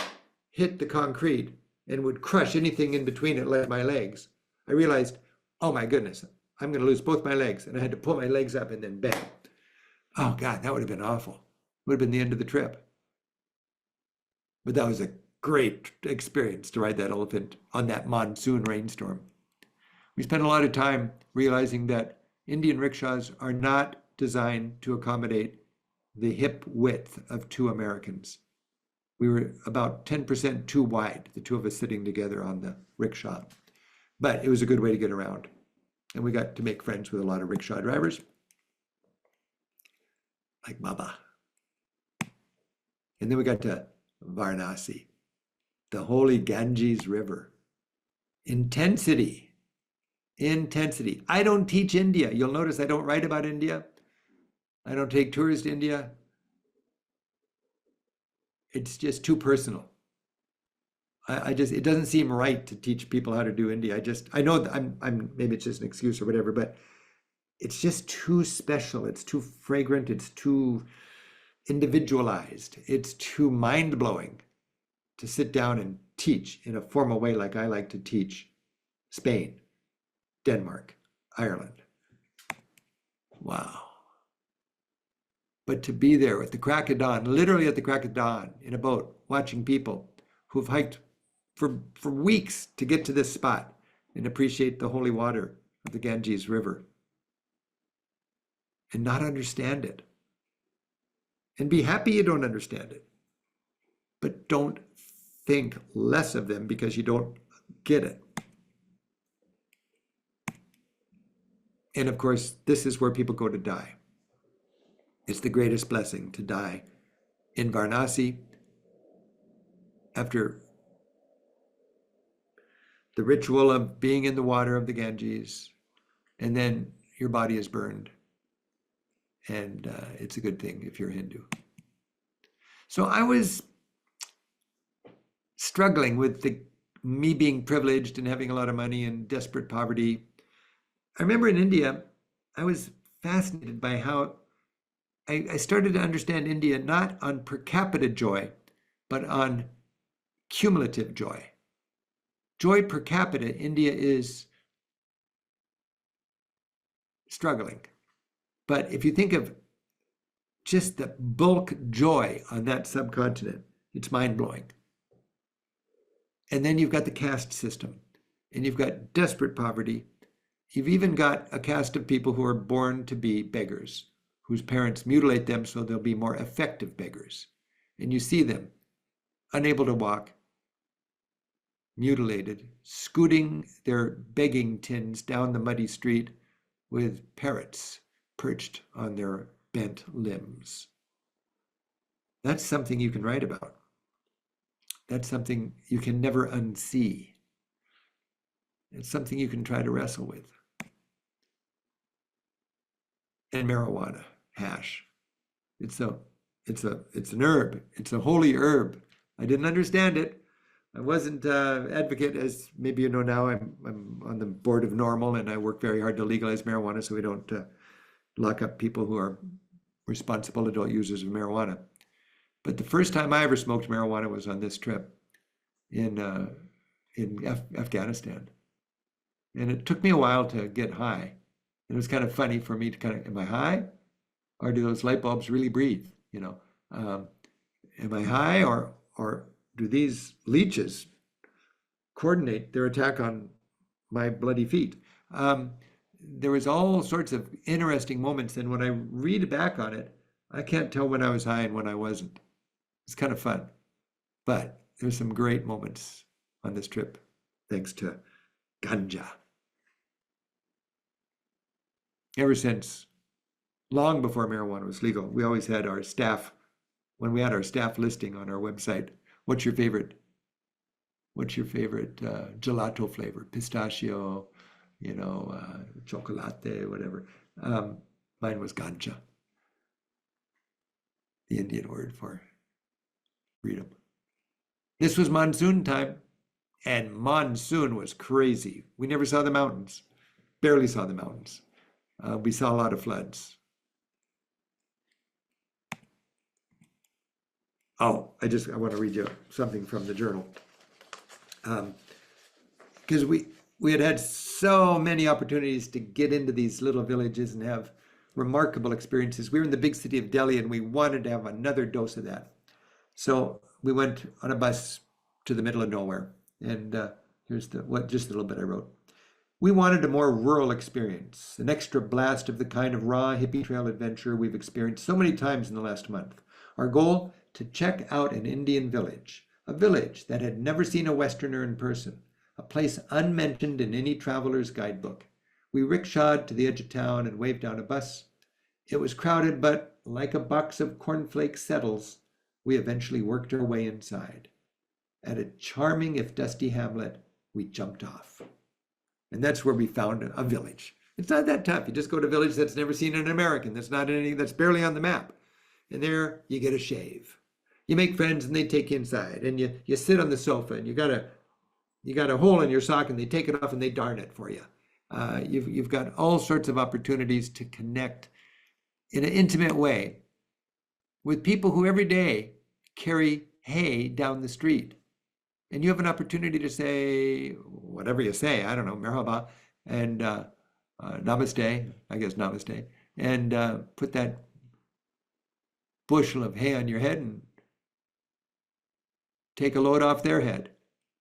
hit the concrete and would crush anything in between it like my legs, I realized, oh my goodness, I'm going to lose both my legs. And I had to pull my legs up and then bang. Oh God, that would have been awful. Would have been the end of the trip. But that was a great experience to ride that elephant on that monsoon rainstorm. We spent a lot of time realizing that Indian rickshaws are not designed to accommodate the hip width of two Americans. We were about 10% too wide, the two of us sitting together on the rickshaw. But it was a good way to get around. And we got to make friends with a lot of rickshaw drivers, like Baba. And then we got to Varanasi, the holy Ganges River. Intensity. I don't teach India. You'll notice I don't write about India. I don't take tours to India. It's just too personal. It doesn't seem right to teach people how to do India. I know that I'm maybe it's just an excuse or whatever, but it's just too special. It's too fragrant. It's too individualized. It's too mind-blowing to sit down and teach in a formal way like I like to teach Spain, Denmark, Ireland. Wow. But to be there at the crack of dawn, literally at the crack of dawn in a boat, watching people who've hiked for weeks to get to this spot and appreciate the holy water of the Ganges River and not understand it. And be happy you don't understand it. But don't think less of them because you don't get it. And of course, this is where people go to die. It's the greatest blessing to die in Varanasi after the ritual of being in the water of the Ganges, and then your body is burned. And it's a good thing if you're Hindu. So I was struggling with me being privileged and having a lot of money and desperate poverty. I remember in India, I was fascinated by how I started to understand India not on per capita joy, but on cumulative joy. Joy per capita, India is struggling. But if you think of just the bulk joy on that subcontinent, it's mind-blowing. And then you've got the caste system, and you've got desperate poverty. You've even got a caste of people who are born to be beggars, whose parents mutilate them so they'll be more effective beggars. And you see them, unable to walk, mutilated, scooting their begging tins down the muddy street with parrots perched on their bent limbs. That's something you can write about. That's something you can never unsee. It's something you can try to wrestle with. And marijuana, hash. It's an herb. It's a holy herb. I didn't understand it. I wasn't advocate, as maybe you know now. I'm on the board of Normal, and I work very hard to legalize marijuana so we don't lock up people who are responsible adult users of marijuana. But the first time I ever smoked marijuana was on this trip in Afghanistan. And it took me a while to get high. And it was kind of funny for me to kind of, am I high? Or do those light bulbs really breathe? You know, am I high, or do these leeches coordinate their attack on my bloody feet? There was all sorts of interesting moments. And when I read back on it, I can't tell when I was high and when I wasn't. It's kind of fun. But there's some great moments on this trip, thanks to ganja. Ever since, long before marijuana was legal, we always had our staff, when we had our staff listing on our website, what's your favorite gelato flavor? Pistachio, chocolate, whatever. Mine was ganja, the Indian word for freedom. This was monsoon time, and monsoon was crazy. We never saw the mountains, barely saw the mountains. We saw a lot of floods. Oh, I want to read you something from the journal. Because we had so many opportunities to get into these little villages and have remarkable experiences. We were in the big city of Delhi, and we wanted to have another dose of that. So we went on a bus to the middle of nowhere. And here's just a little bit I wrote. We wanted a more rural experience, an extra blast of the kind of raw hippie trail adventure we've experienced so many times in the last month. Our goal, to check out an Indian village, a village that had never seen a Westerner in person, a place unmentioned in any traveler's guidebook. We rickshawed to the edge of town and waved down a bus. It was crowded, but like a box of cornflake settles, we eventually worked our way inside. At a charming, if dusty hamlet, we jumped off. And that's where we found a village. It's not that tough. You just go to a village that's never seen an American, that's barely on the map. And there you get a shave. You make friends and they take you inside, and you sit on the sofa, and you got a hole in your sock, and they take it off and they darn it for you. You've got all sorts of opportunities to connect in an intimate way with people who every day carry hay down the street. And you have an opportunity to say whatever you say, I don't know, merhaba, and namaste, I guess namaste, and put that bushel of hay on your head and take a load off their head,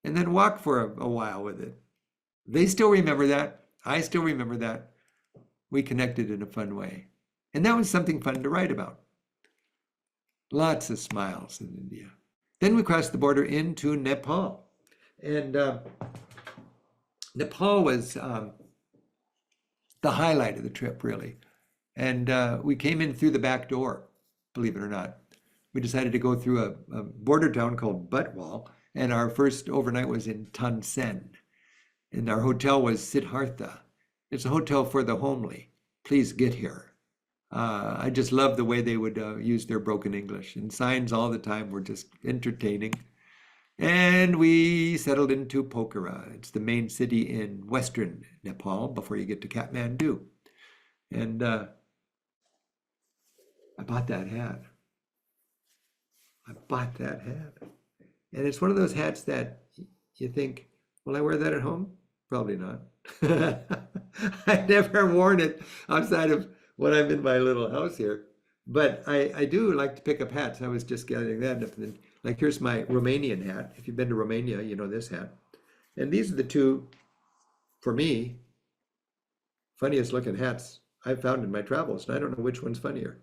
and then walk for a while with it. They still remember that. I still remember that. We connected in a fun way. And that was something fun to write about. Lots of smiles in India. Then we crossed the border into Nepal. And Nepal was the highlight of the trip, really. And we came in through the back door, believe it or not. We decided to go through a border town called Butwal, and our first overnight was in Tansen. And our hotel was Siddhartha. It's a hotel for the homely. Please get here. I just love the way they would use their broken English, and signs all the time were just entertaining. And we settled into Pokhara. It's the main city in western Nepal before you get to Kathmandu. And I bought that hat. And it's one of those hats that you think, will I wear that at home? Probably not. I've never worn it outside of when I'm in my little house here. But I do like to pick up hats. I was just getting that. And then, like, here's my Romanian hat. If you've been to Romania, you know this hat. And these are the two, for me, funniest looking hats I've found in my travels. And I don't know which one's funnier.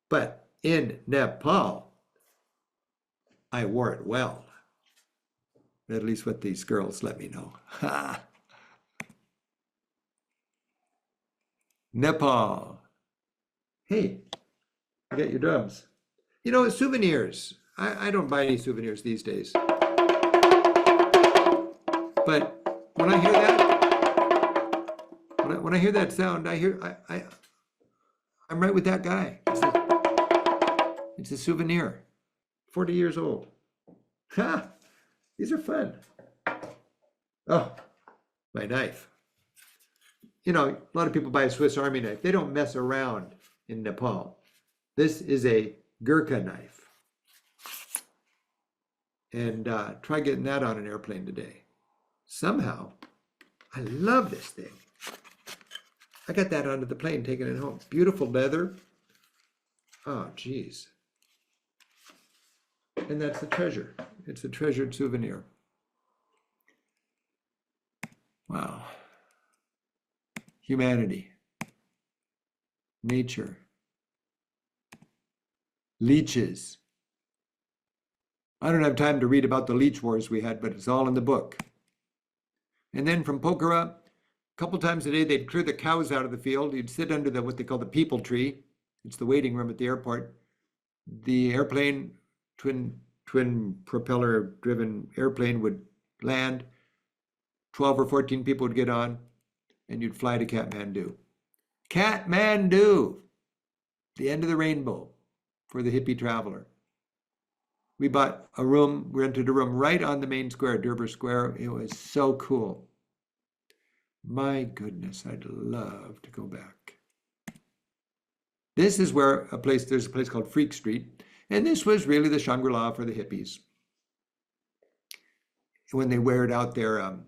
But in Nepal, I wore it well. At least what these girls let me know. Ha! Nepal. Hey, I got your drums. You know, souvenirs. I don't buy any souvenirs these days. But when I hear that, when I hear that sound, I'm right with that guy. It's a souvenir. 40 years old. Ha! These are fun. Oh, my knife. You know, a lot of people buy a Swiss Army knife. They don't mess around in Nepal. This is a Gurkha knife. And try getting that on an airplane today. Somehow, I love this thing. I got that onto the plane, taking it home. Beautiful leather. Oh, geez. And that's a treasure. It's a treasured souvenir. Wow. Humanity. Nature. Leeches. I don't have time to read about the leech wars we had, but it's all in the book. And then from Pokhara, a couple times a day, they'd clear the cows out of the field. You'd sit under what they call the people tree. It's the waiting room at the airport. The airplane, twin propeller driven airplane would land. 12 or 14 people would get on, and you'd fly to Kathmandu. Kathmandu, the end of the rainbow for the hippie traveler. We bought a room, rented a room right on the main square, Durbar Square. It was so cool. My goodness, I'd love to go back. This is where there's a place called Freak Street. And this was really the Shangri-La for the hippies. When they weared out their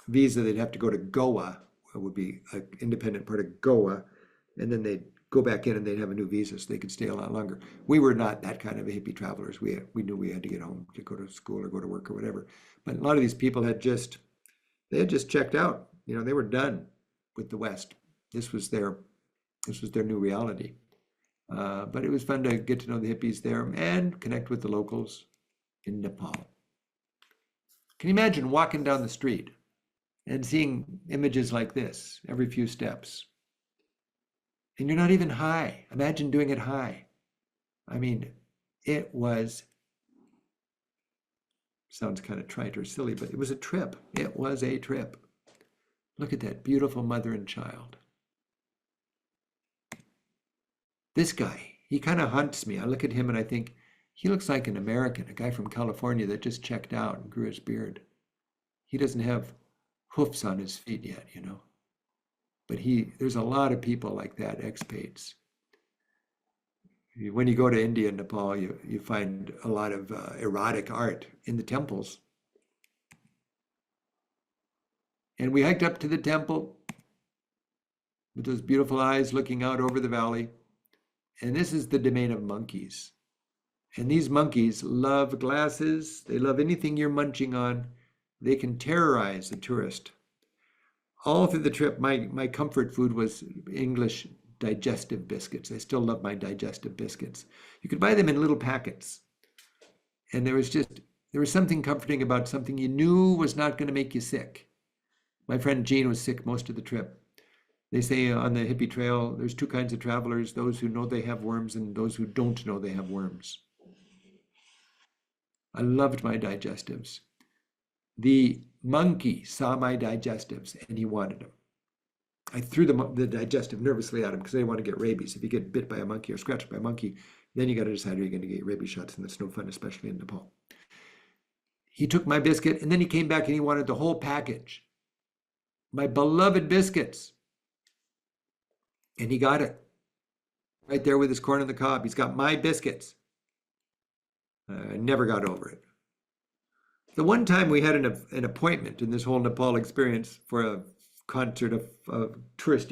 visa, they'd have to go to Goa. It would be an independent part of Goa. And then they'd go back in and they'd have a new visa so they could stay a lot longer. We were not that kind of a hippie travelers. We knew we had to get home to go to school or go to work or whatever. But a lot of these people had just checked out. You know, they were done with the West. This was their new reality. But it was fun to get to know the hippies there and connect with the locals in Nepal. Can you imagine walking down the street and seeing images like this every few steps? And you're not even high. Imagine doing it high. I mean, it sounds kind of trite or silly, but it was a trip. It was a trip. Look at that beautiful mother and child. This guy, he kind of haunts me. I look at him and I think, he looks like an American, a guy from California that just checked out and grew his beard. He doesn't have hoofs on his feet yet, you know. But there's a lot of people like that, expats. When you go to India and Nepal, you find a lot of erotic art in the temples. And we hiked up to the temple with those beautiful eyes looking out over the valley. And this is the domain of monkeys. And these monkeys love glasses. They love anything you're munching on. They can terrorize the tourist. All through the trip, my comfort food was English digestive biscuits. I still love my digestive biscuits. You could buy them in little packets. And there was something comforting about something you knew was not going to make you sick. My friend Jean was sick most of the trip. They say on the hippie trail, there's two kinds of travelers, those who know they have worms and those who don't know they have worms. I loved my digestives. The monkey saw my digestives and he wanted them. I threw the digestive nervously at him because I didn't want to get rabies. If you get bit by a monkey or scratched by a monkey, then you got to decide, are you going to get rabies shots? And that's no fun, especially in Nepal. He took my biscuit and then he came back and he wanted the whole package. My beloved biscuits. And he got it. Right there with his corn on the cob. He's got my biscuits. I never got over it. The one time we had an appointment in this whole Nepal experience for a concert of tourist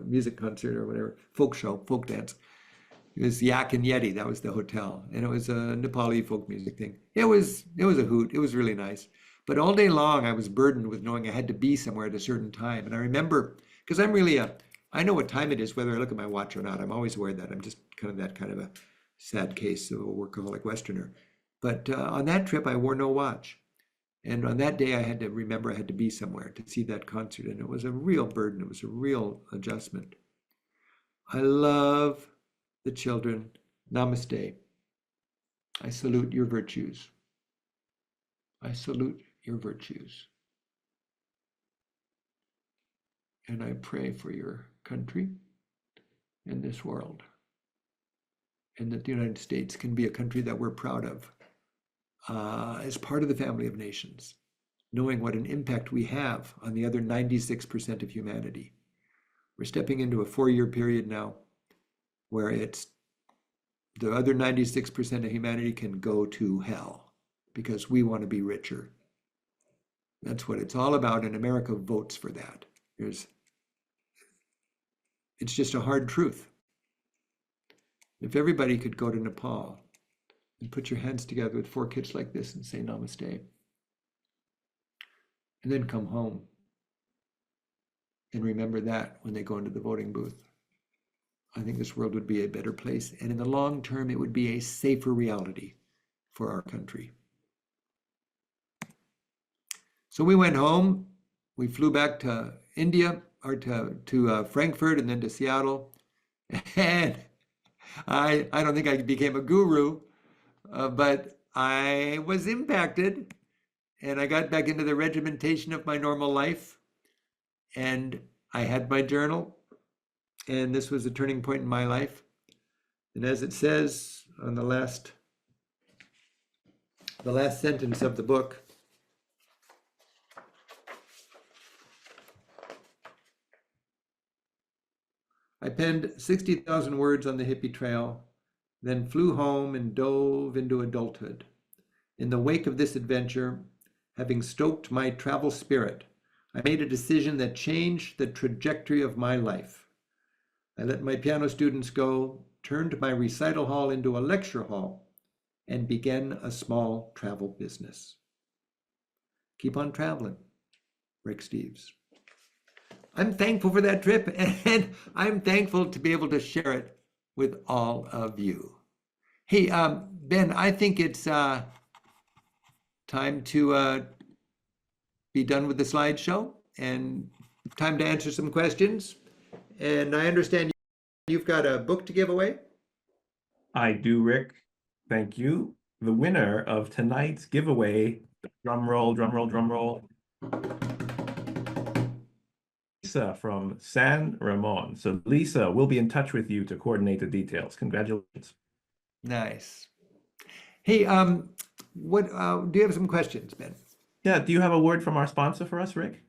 music concert or whatever, folk show, folk dance. It was Yak and Yeti. That was the hotel, and it was a Nepali folk music thing. It was a hoot. It was really nice. But all day long, I was burdened with knowing I had to be somewhere at a certain time. And I remember, because I know what time it is, whether I look at my watch or not. I'm always aware that I'm just that kind of a sad case of a workaholic Westerner. But on that trip, I wore no watch. And on that day, I had to remember I had to be somewhere to see that concert. And it was a real burden. It was a real adjustment. I love the children. Namaste. I salute your virtues. I salute your virtues. And I pray for your country and this world. And that the United States can be a country that we're proud of as part of the family of nations, knowing what an impact we have on the other 96% of humanity. We're stepping into a 4-year period now where it's the other 96% of humanity can go to hell because we want to be richer. That's what it's all about, and America votes for that. It's just a hard truth. If everybody could go to Nepal and put your hands together with 4 kids like this and say namaste, and then come home and remember that when they go into the voting booth, I think this world would be a better place. And in the long term, it would be a safer reality for our country. So we went home. We flew back to India, or to Frankfurt, and then to Seattle. And I don't think I became a guru, but I was impacted, and I got back into the regimentation of my normal life. And I had my journal, and this was a turning point in my life. And as it says on the last sentence of the book, I penned 60,000 words on the hippie trail, then flew home and dove into adulthood. In the wake of this adventure, having stoked my travel spirit, I made a decision that changed the trajectory of my life. I let my piano students go, turned my recital hall into a lecture hall, and began a small travel business. Keep on traveling, Rick Steves. I'm thankful for that trip, and I'm thankful to be able to share it with all of you. Hey, Ben, I think it's time to be done with the slideshow and time to answer some questions. And I understand you've got a book to give away. I do, Rick. Thank you. The winner of tonight's giveaway, drum roll, drum roll, drum roll. Lisa from San Ramon. So Lisa, we'll be in touch with you to coordinate the details. Congratulations. Nice. Hey, what do you have some questions, Ben? Yeah, do you have a word from our sponsor for us, Rick?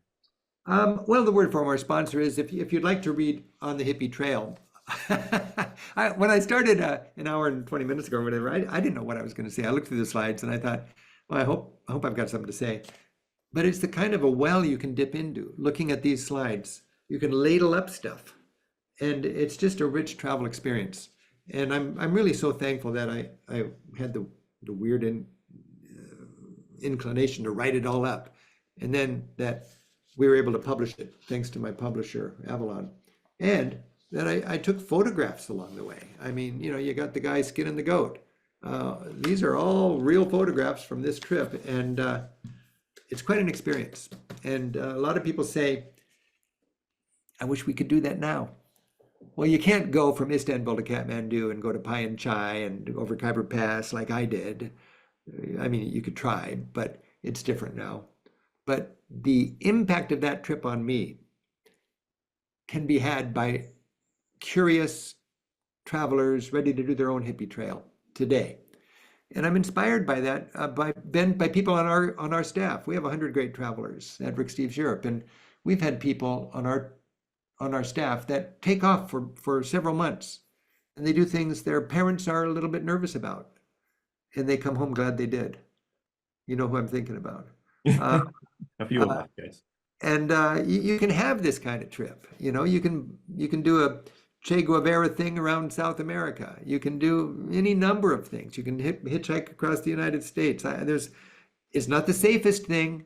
Well, the word from our sponsor is if you'd like to read On the Hippie Trail. When I started an hour and 20 minutes ago or whatever, I didn't know what I was going to say. I looked through the slides and I thought, well, I hope I've got something to say. But it's the kind of a well you can dip into. Looking at these slides, you can ladle up stuff, and it's just a rich travel experience. And I'm really so thankful that I had the weird inclination to write it all up, and then that we were able to publish it thanks to my publisher Avalon, and that I took photographs along the way. I mean, you got the guy skinning the goat. These are all real photographs from this trip, and it's quite an experience. And a lot of people say, I wish we could do that now. Well, you can't go from Istanbul to Kathmandu and go to Payan Chai and over Khyber Pass like I did. I mean, you could try, but it's different now. But the impact of that trip on me can be had by curious travelers ready to do their own hippie trail today. And I'm inspired by that, by people on our staff. We have 100 great travelers at Rick Steves Europe, and we've had people on our staff that take off for several months, and they do things their parents are a little bit nervous about, and they come home glad they did. You know who I'm thinking about. Uh, A few of uh, us, guys. and you can have this kind of trip. You can do a Che Guevara thing around South America. You can do any number of things. You can hitchhike across the United States. It's not the safest thing,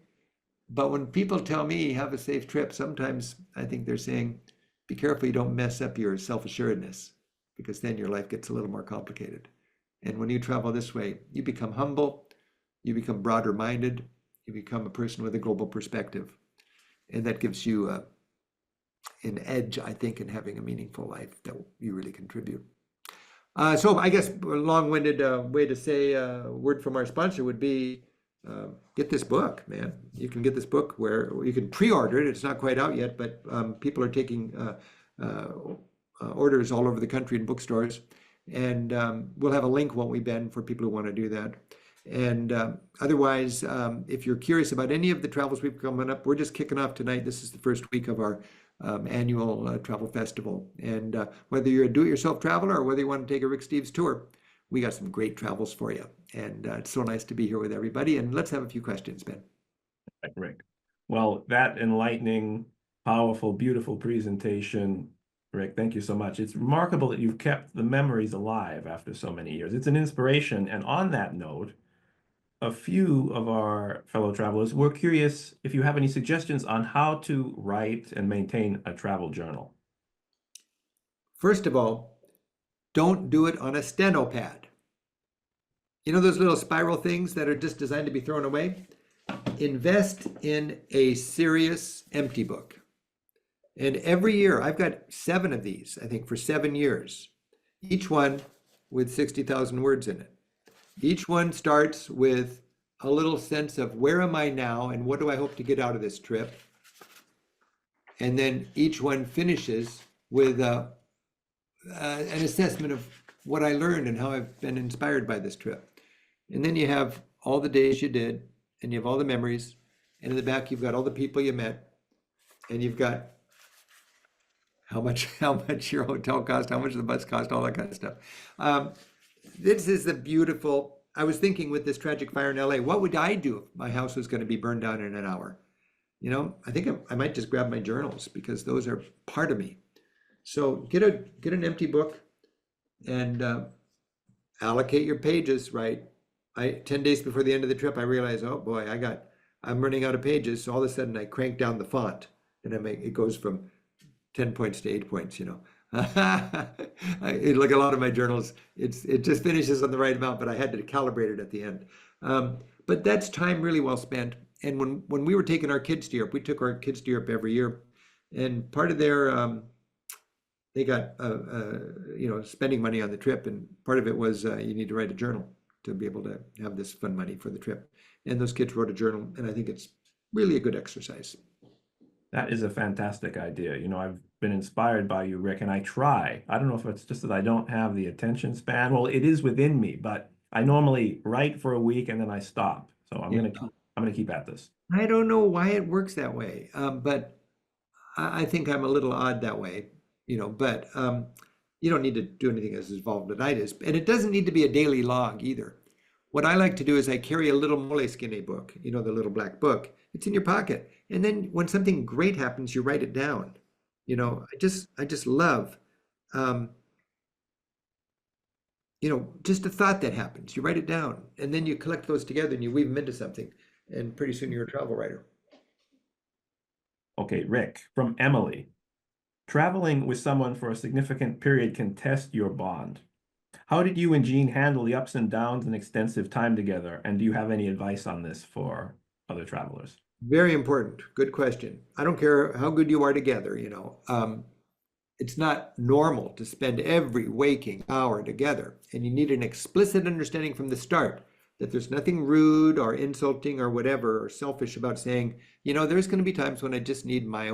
but when people tell me have a safe trip, sometimes I think they're saying, be careful you don't mess up your self-assuredness, because then your life gets a little more complicated. And when you travel this way, you become humble, you become broader minded, you become a person with a global perspective. And that gives you an edge, I think, in having a meaningful life that you really contribute. So I guess a long-winded way to say a word from our sponsor would be get this book, man. You can get this book where you can pre-order it. It's not quite out yet, but people are taking orders all over the country in bookstores. And we'll have a link, won't we, Ben, for people who want to do that. And otherwise, if you're curious about any of the travels we've coming up, we're just kicking off tonight. This is the first week of our annual travel festival. And whether you're a do-it-yourself traveler or whether you want to take a Rick Steves tour, we got some great travels for you. And it's so nice to be here with everybody. And let's have a few questions, Ben. Rick. Well, that enlightening, powerful, beautiful presentation, Rick, thank you so much. It's remarkable that you've kept the memories alive after so many years. It's an inspiration. And on that note, a few of our fellow travelers were curious if you have any suggestions on how to write and maintain a travel journal. First of all, don't do it on a steno pad. You know those little spiral things that are just designed to be thrown away? Invest in a serious empty book. And every year, I've got 7 of these, I think, for 7 years, each one with 60,000 words in it. Each one starts with a little sense of where am I now and what do I hope to get out of this trip? And then each one finishes with an assessment of what I learned and how I've been inspired by this trip. And then you have all the days you did, and you have all the memories, and in the back you've got all the people you met, and you've got how much your hotel cost, how much the bus cost, all that kind of stuff. This is the beautiful. I was thinking with this tragic fire in LA, what would I do if my house was going to be burned down in an hour? You know, I think I might just grab my journals because those are part of me. So get an empty book and allocate your pages right. 10 days before the end of the trip, I realized, oh boy, I'm running out of pages. So all of a sudden I crank down the font and it goes from 10 points to 8 points, you know. Like a lot of my journals, it just finishes on the right amount, but I had to calibrate it at the end. But that's time really well spent. And when we were taking our kids to Europe, we took our kids to Europe every year, and part of their they got spending money on the trip, and part of it was you need to write a journal to be able to have this fun money for the trip. And those kids wrote a journal, and I think it's really a good exercise. That is a fantastic idea. You know, I've been inspired by you, Rick, and I try. I don't know if it's just that I don't have the attention span. Well, it is within me, but I normally write for a week and then I stop. So I'm gonna keep at this. I don't know why it works that way, but I think I'm a little odd that way, you know. But you don't need to do anything as involved as I do, and it doesn't need to be a daily log either. What I like to do is I carry a little Moleskine book, you know, the little black book. It's in your pocket, and then when something great happens, you write it down. You know, I just love, you know, just a thought that happens. You write it down, and then you collect those together and you weave them into something, and pretty soon you're a travel writer. Okay, Rick, from Emily. Traveling with someone for a significant period can test your bond. How did you and Jean handle the ups and downs and extensive time together? And do you have any advice on this for other travelers? Very important. Good question. I don't care how good you are together, you know. It's not normal to spend every waking hour together. And you need an explicit understanding from the start that there's nothing rude or insulting or whatever or selfish about saying, you know, there's going to be times when I just need my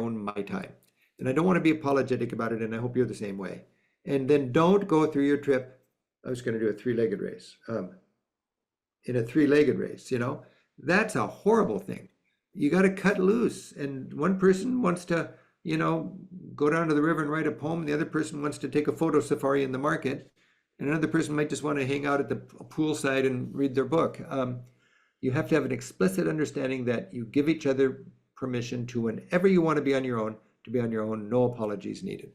time. And I don't want to be apologetic about it. And I hope you're the same way. And then don't go through your trip. I was going to do a 3-legged race. In a 3-legged race, you know, that's a horrible thing. You got to cut loose. And one person wants to, you know, go down to the river and write a poem. The other person wants to take a photo safari in the market. And another person might just want to hang out at the poolside and read their book. You have to have an explicit understanding that you give each other permission to, whenever you want to be on your own, to be on your own, no apologies needed.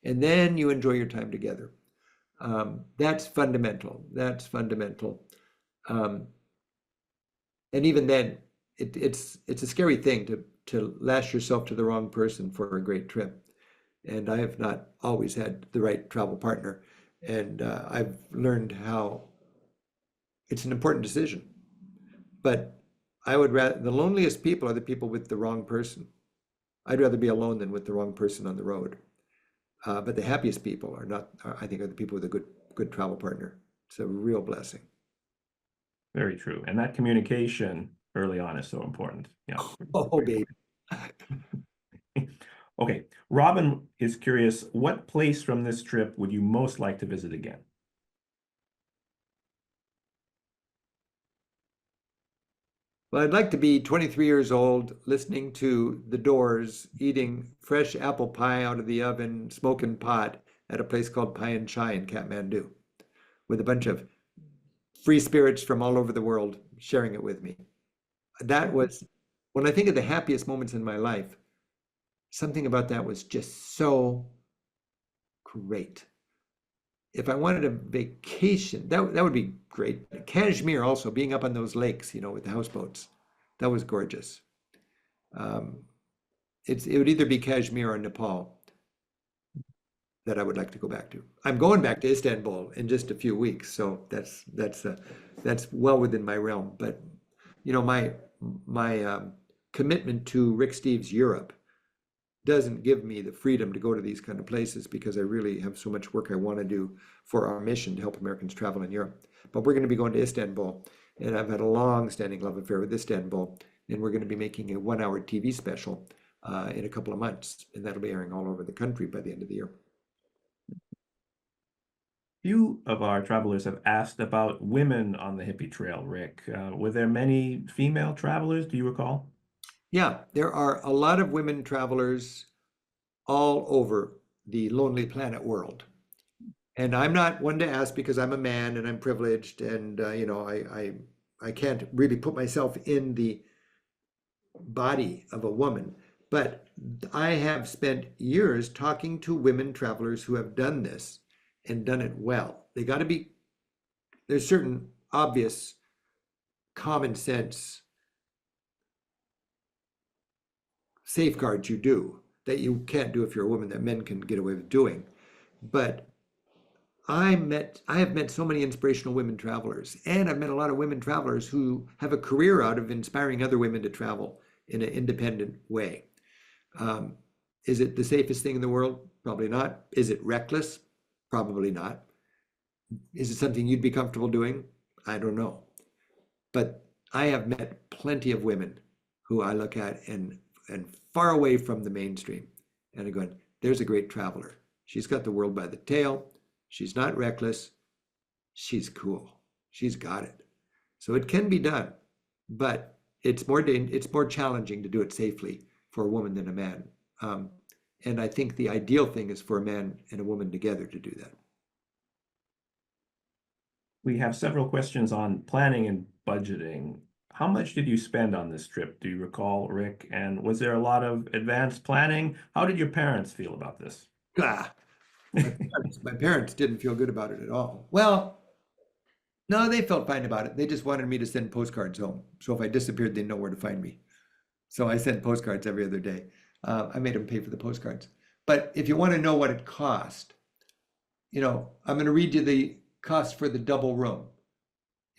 And then you enjoy your time together. That's fundamental. That's fundamental. Um, and even then, it's a scary thing to lash yourself to the wrong person for a great trip. And I have not always had the right travel partner. And I've learned how it's an important decision. But I would rather, the loneliest people are the people with the wrong person. I'd rather be alone than with the wrong person on the road. But the happiest people are not, I think, are the people with a good travel partner. It's a real blessing. Very true. And that communication early on is so important. Yeah. Oh, baby. Okay. Robin is curious, what place from this trip would you most like to visit again? Well, I'd like to be 23 years old, listening to The Doors, eating fresh apple pie out of the oven, smoking pot at a place called Pie and Chai in Kathmandu, with a bunch of free spirits from all over the world sharing it with me. That was, when I think of the happiest moments in my life, something about that was just so great. If I wanted a vacation, that would be great. Kashmir also, being up on those lakes, with the houseboats, that was gorgeous. It would either be Kashmir or Nepal that I would like to go back to. I'm going back to Istanbul in just a few weeks, so that's well within my realm. But my commitment to Rick Steves Europe doesn't give me the freedom to go to these kind of places because I really have so much work I want to do for our mission to help Americans travel in Europe. But we're going to be going to Istanbul, and I've had a long-standing love affair with Istanbul, and we're going to be making a 1-hour TV special in a couple of months, and that'll be airing all over the country by the end of the year. Few of our travelers have asked about women on the hippie trail, Rick. Were there many female travelers, do you recall? Yeah, there are a lot of women travelers all over the lonely planet world. And I'm not one to ask because I'm a man and I'm privileged and I can't really put myself in the body of a woman. But I have spent years talking to women travelers who have done this and done it well. There's certain obvious common sense safeguards you do that you can't do if you're a woman that men can get away with doing. But I have met so many inspirational women travelers, and I've met a lot of women travelers who have a career out of inspiring other women to travel in an independent way. Is it the safest thing in the world? Probably not. Is it reckless? Probably not. Is it something you'd be comfortable doing? I don't know. But I have met plenty of women who I look at and far away from the mainstream. And I'm going, there's a great traveler. She's got the world by the tail. She's not reckless. She's cool. She's got it. So it can be done, but it's more challenging to do it safely for a woman than a man. And I think the ideal thing is for a man and a woman together to do that. We have several questions on planning and budgeting. How much did you spend on this trip? Do you recall, Rick? And was there a lot of advanced planning? How did your parents feel about this? Ah, my parents didn't feel good about it at all. Well, no, they felt fine about it. They just wanted me to send postcards home. So if I disappeared, they'd know where to find me. So I sent postcards every other day. I made them pay for the postcards. But if you want to know what it cost, I'm going to read you the cost for the double room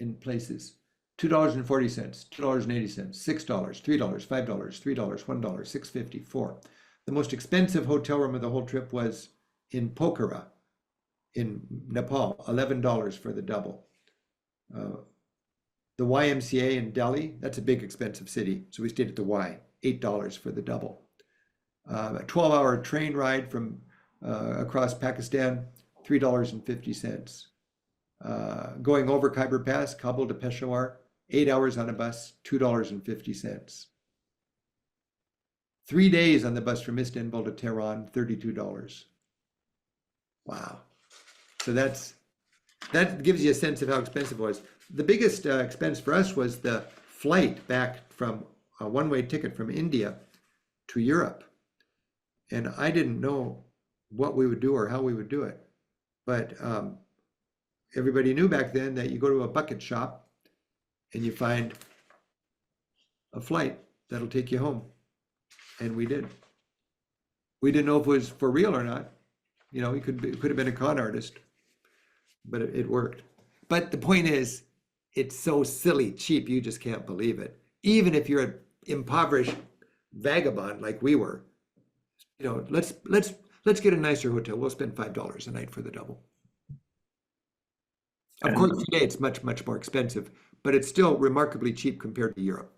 in places. $2.40, $2.80, $6, $3, $5, $3, $1, $6.50, $4. The most expensive hotel room of the whole trip was in Pokhara in Nepal, $11 for the double. The YMCA in Delhi, that's a big expensive city, so we stayed at the Y, $8 for the double. A 12-hour train ride from across Pakistan, $3.50. Going over Khyber Pass, Kabul to Peshawar, 8 hours on a bus, $2.50. 3 days on the bus from Istanbul to Tehran, $32. Wow. So that gives you a sense of how expensive it was. The biggest expense for us was the flight back from a one-way ticket from India to Europe. And I didn't know what we would do or how we would do it. But everybody knew back then that you go to a bucket shop and you find a flight that'll take you home. And we did. We didn't know if it was for real or not. You know, it could have been a con artist, but it worked. But the point is, it's so silly cheap, you just can't believe it. Even if you're an impoverished vagabond like we were, you know, let's get a nicer hotel. We'll spend $5 a night for the double. Of course, today it's much, much more expensive, but it's still remarkably cheap compared to Europe.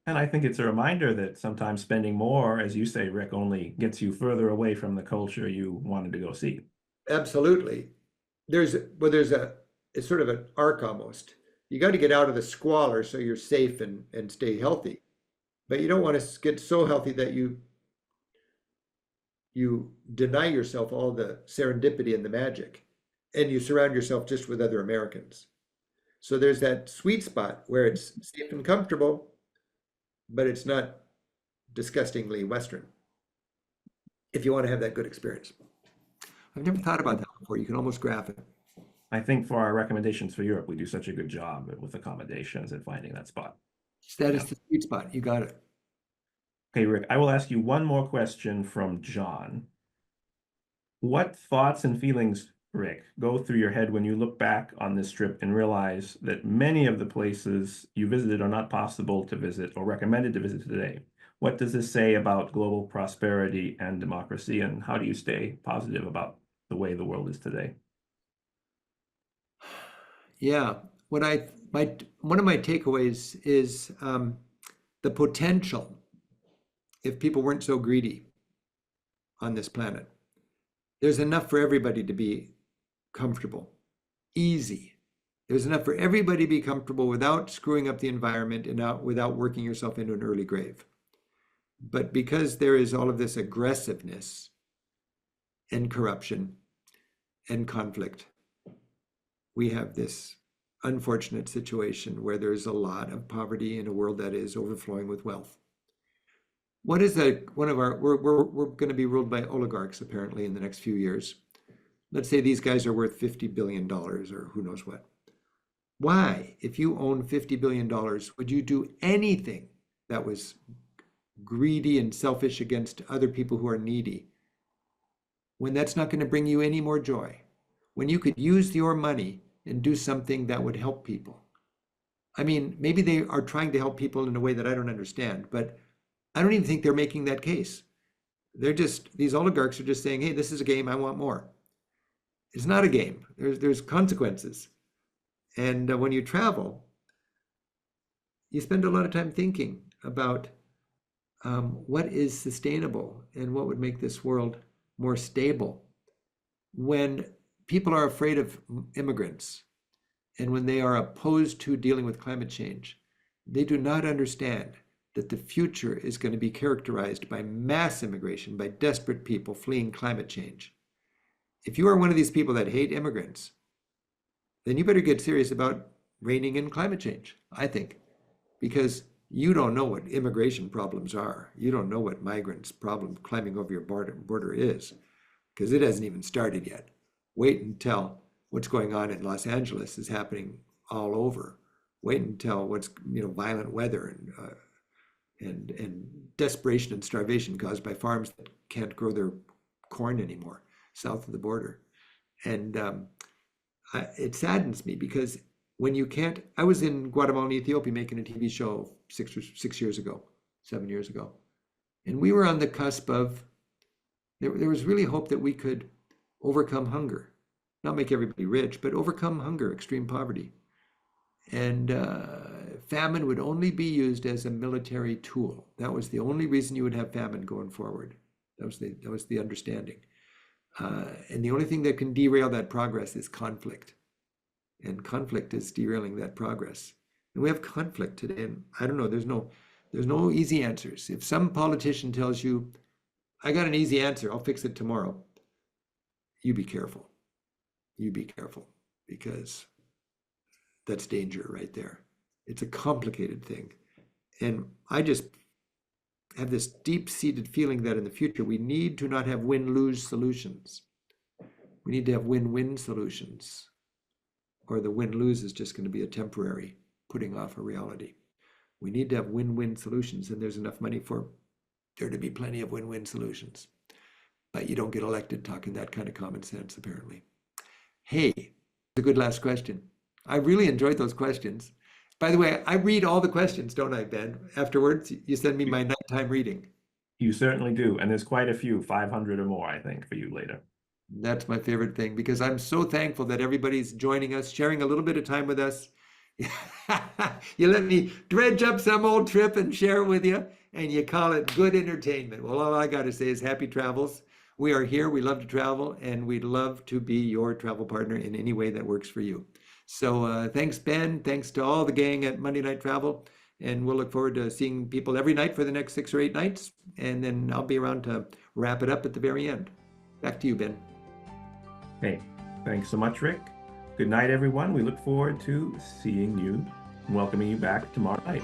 And I think it's a reminder that sometimes spending more, as you say, Rick, only gets you further away from the culture you wanted to go see. Absolutely. It's sort of an arc almost. You got to get out of the squalor so you're safe and stay healthy. But you don't want to get so healthy that you deny yourself all the serendipity and the magic, and you surround yourself just with other Americans. So there's that sweet spot where it's safe and comfortable, but it's not disgustingly Western, if you want to have that good experience. I've never thought about that before. You can almost graph it. I think for our recommendations for Europe, we do such a good job with accommodations and finding that spot. That is the sweet spot. You got it. Okay, Rick, I will ask you one more question from John. What thoughts and feelings, Rick, go through your head when you look back on this trip and realize that many of the places you visited are not possible to visit or recommended to visit today? What does this say about global prosperity and democracy, and how do you stay positive about the way the world is today? Yeah, one of my takeaways is the potential, if people weren't so greedy on this planet. There's enough for everybody to be comfortable, easy. There's enough for everybody to be comfortable without screwing up the environment and without working yourself into an early grave. But because there is all of this aggressiveness and corruption and conflict, we have this unfortunate situation where there's a lot of poverty in a world that is overflowing with wealth. What is we're going to be ruled by oligarchs apparently in the next few years. Let's say these guys are worth $50 billion or who knows what. Why, if you own $50 billion, would you do anything that was greedy and selfish against other people who are needy, when that's not going to bring you any more joy? When you could use your money and do something that would help people. I mean, maybe they are trying to help people in a way that I don't understand, but I don't even think they're making that case. These oligarchs are just saying, hey, this is a game, I want more. It's not a game. There's consequences. And when you travel, you spend a lot of time thinking about what is sustainable and what would make this world more stable. When people are afraid of immigrants and when they are opposed to dealing with climate change, they do not understand that the future is going to be characterized by mass immigration, by desperate people fleeing climate change. If you are one of these people that hate immigrants, then you better get serious about reining in climate change, I think, because you don't know what immigration problems are. You don't know what migrants' problem climbing over your border is, because it hasn't even started yet. Wait until what's going on in Los Angeles is happening all over. Wait until what's violent weather and desperation and starvation caused by farms that can't grow their corn anymore south of the border. And it saddens me because when you can't, I was in Guatemala and Ethiopia making a TV show 7 years ago, and we were on the cusp of, there was really hope that we could overcome hunger, not make everybody rich, but overcome hunger, extreme poverty. And famine would only be used as a military tool. That was the only reason you would have famine going forward. That was the understanding. And the only thing that can derail that progress is conflict. And conflict is derailing that progress. And we have conflict today. And I don't know, there's no easy answers. If some politician tells you, I got an easy answer, I'll fix it tomorrow, you be careful. You be careful, because that's danger right there. It's a complicated thing. And I just have this deep-seated feeling that in the future we need to not have win-lose solutions. We need to have win-win solutions, or the win-lose is just going to be a temporary putting off a reality. We need to have win-win solutions, and there's enough money for there to be plenty of win-win solutions. But you don't get elected talking that kind of common sense, apparently. Hey, a good last question. I really enjoyed those questions. By the way, I read all the questions, don't I, Ben? Afterwards, you send me my nighttime reading. You certainly do. And there's quite a few, 500 or more, I think, for you later. That's my favorite thing, because I'm so thankful that everybody's joining us, sharing a little bit of time with us. You let me dredge up some old trip and share it with you, and you call it good entertainment. Well, all I got to say is happy travels. We are here. We love to travel, and we'd love to be your travel partner in any way that works for you. So thanks, Ben. Thanks to all the gang at Monday Night Travel. And we'll look forward to seeing people every night for the next 6 or 8 nights. And then I'll be around to wrap it up at the very end. Back to you, Ben. Hey, thanks so much, Rick. Good night, everyone. We look forward to seeing you and welcoming you back tomorrow night.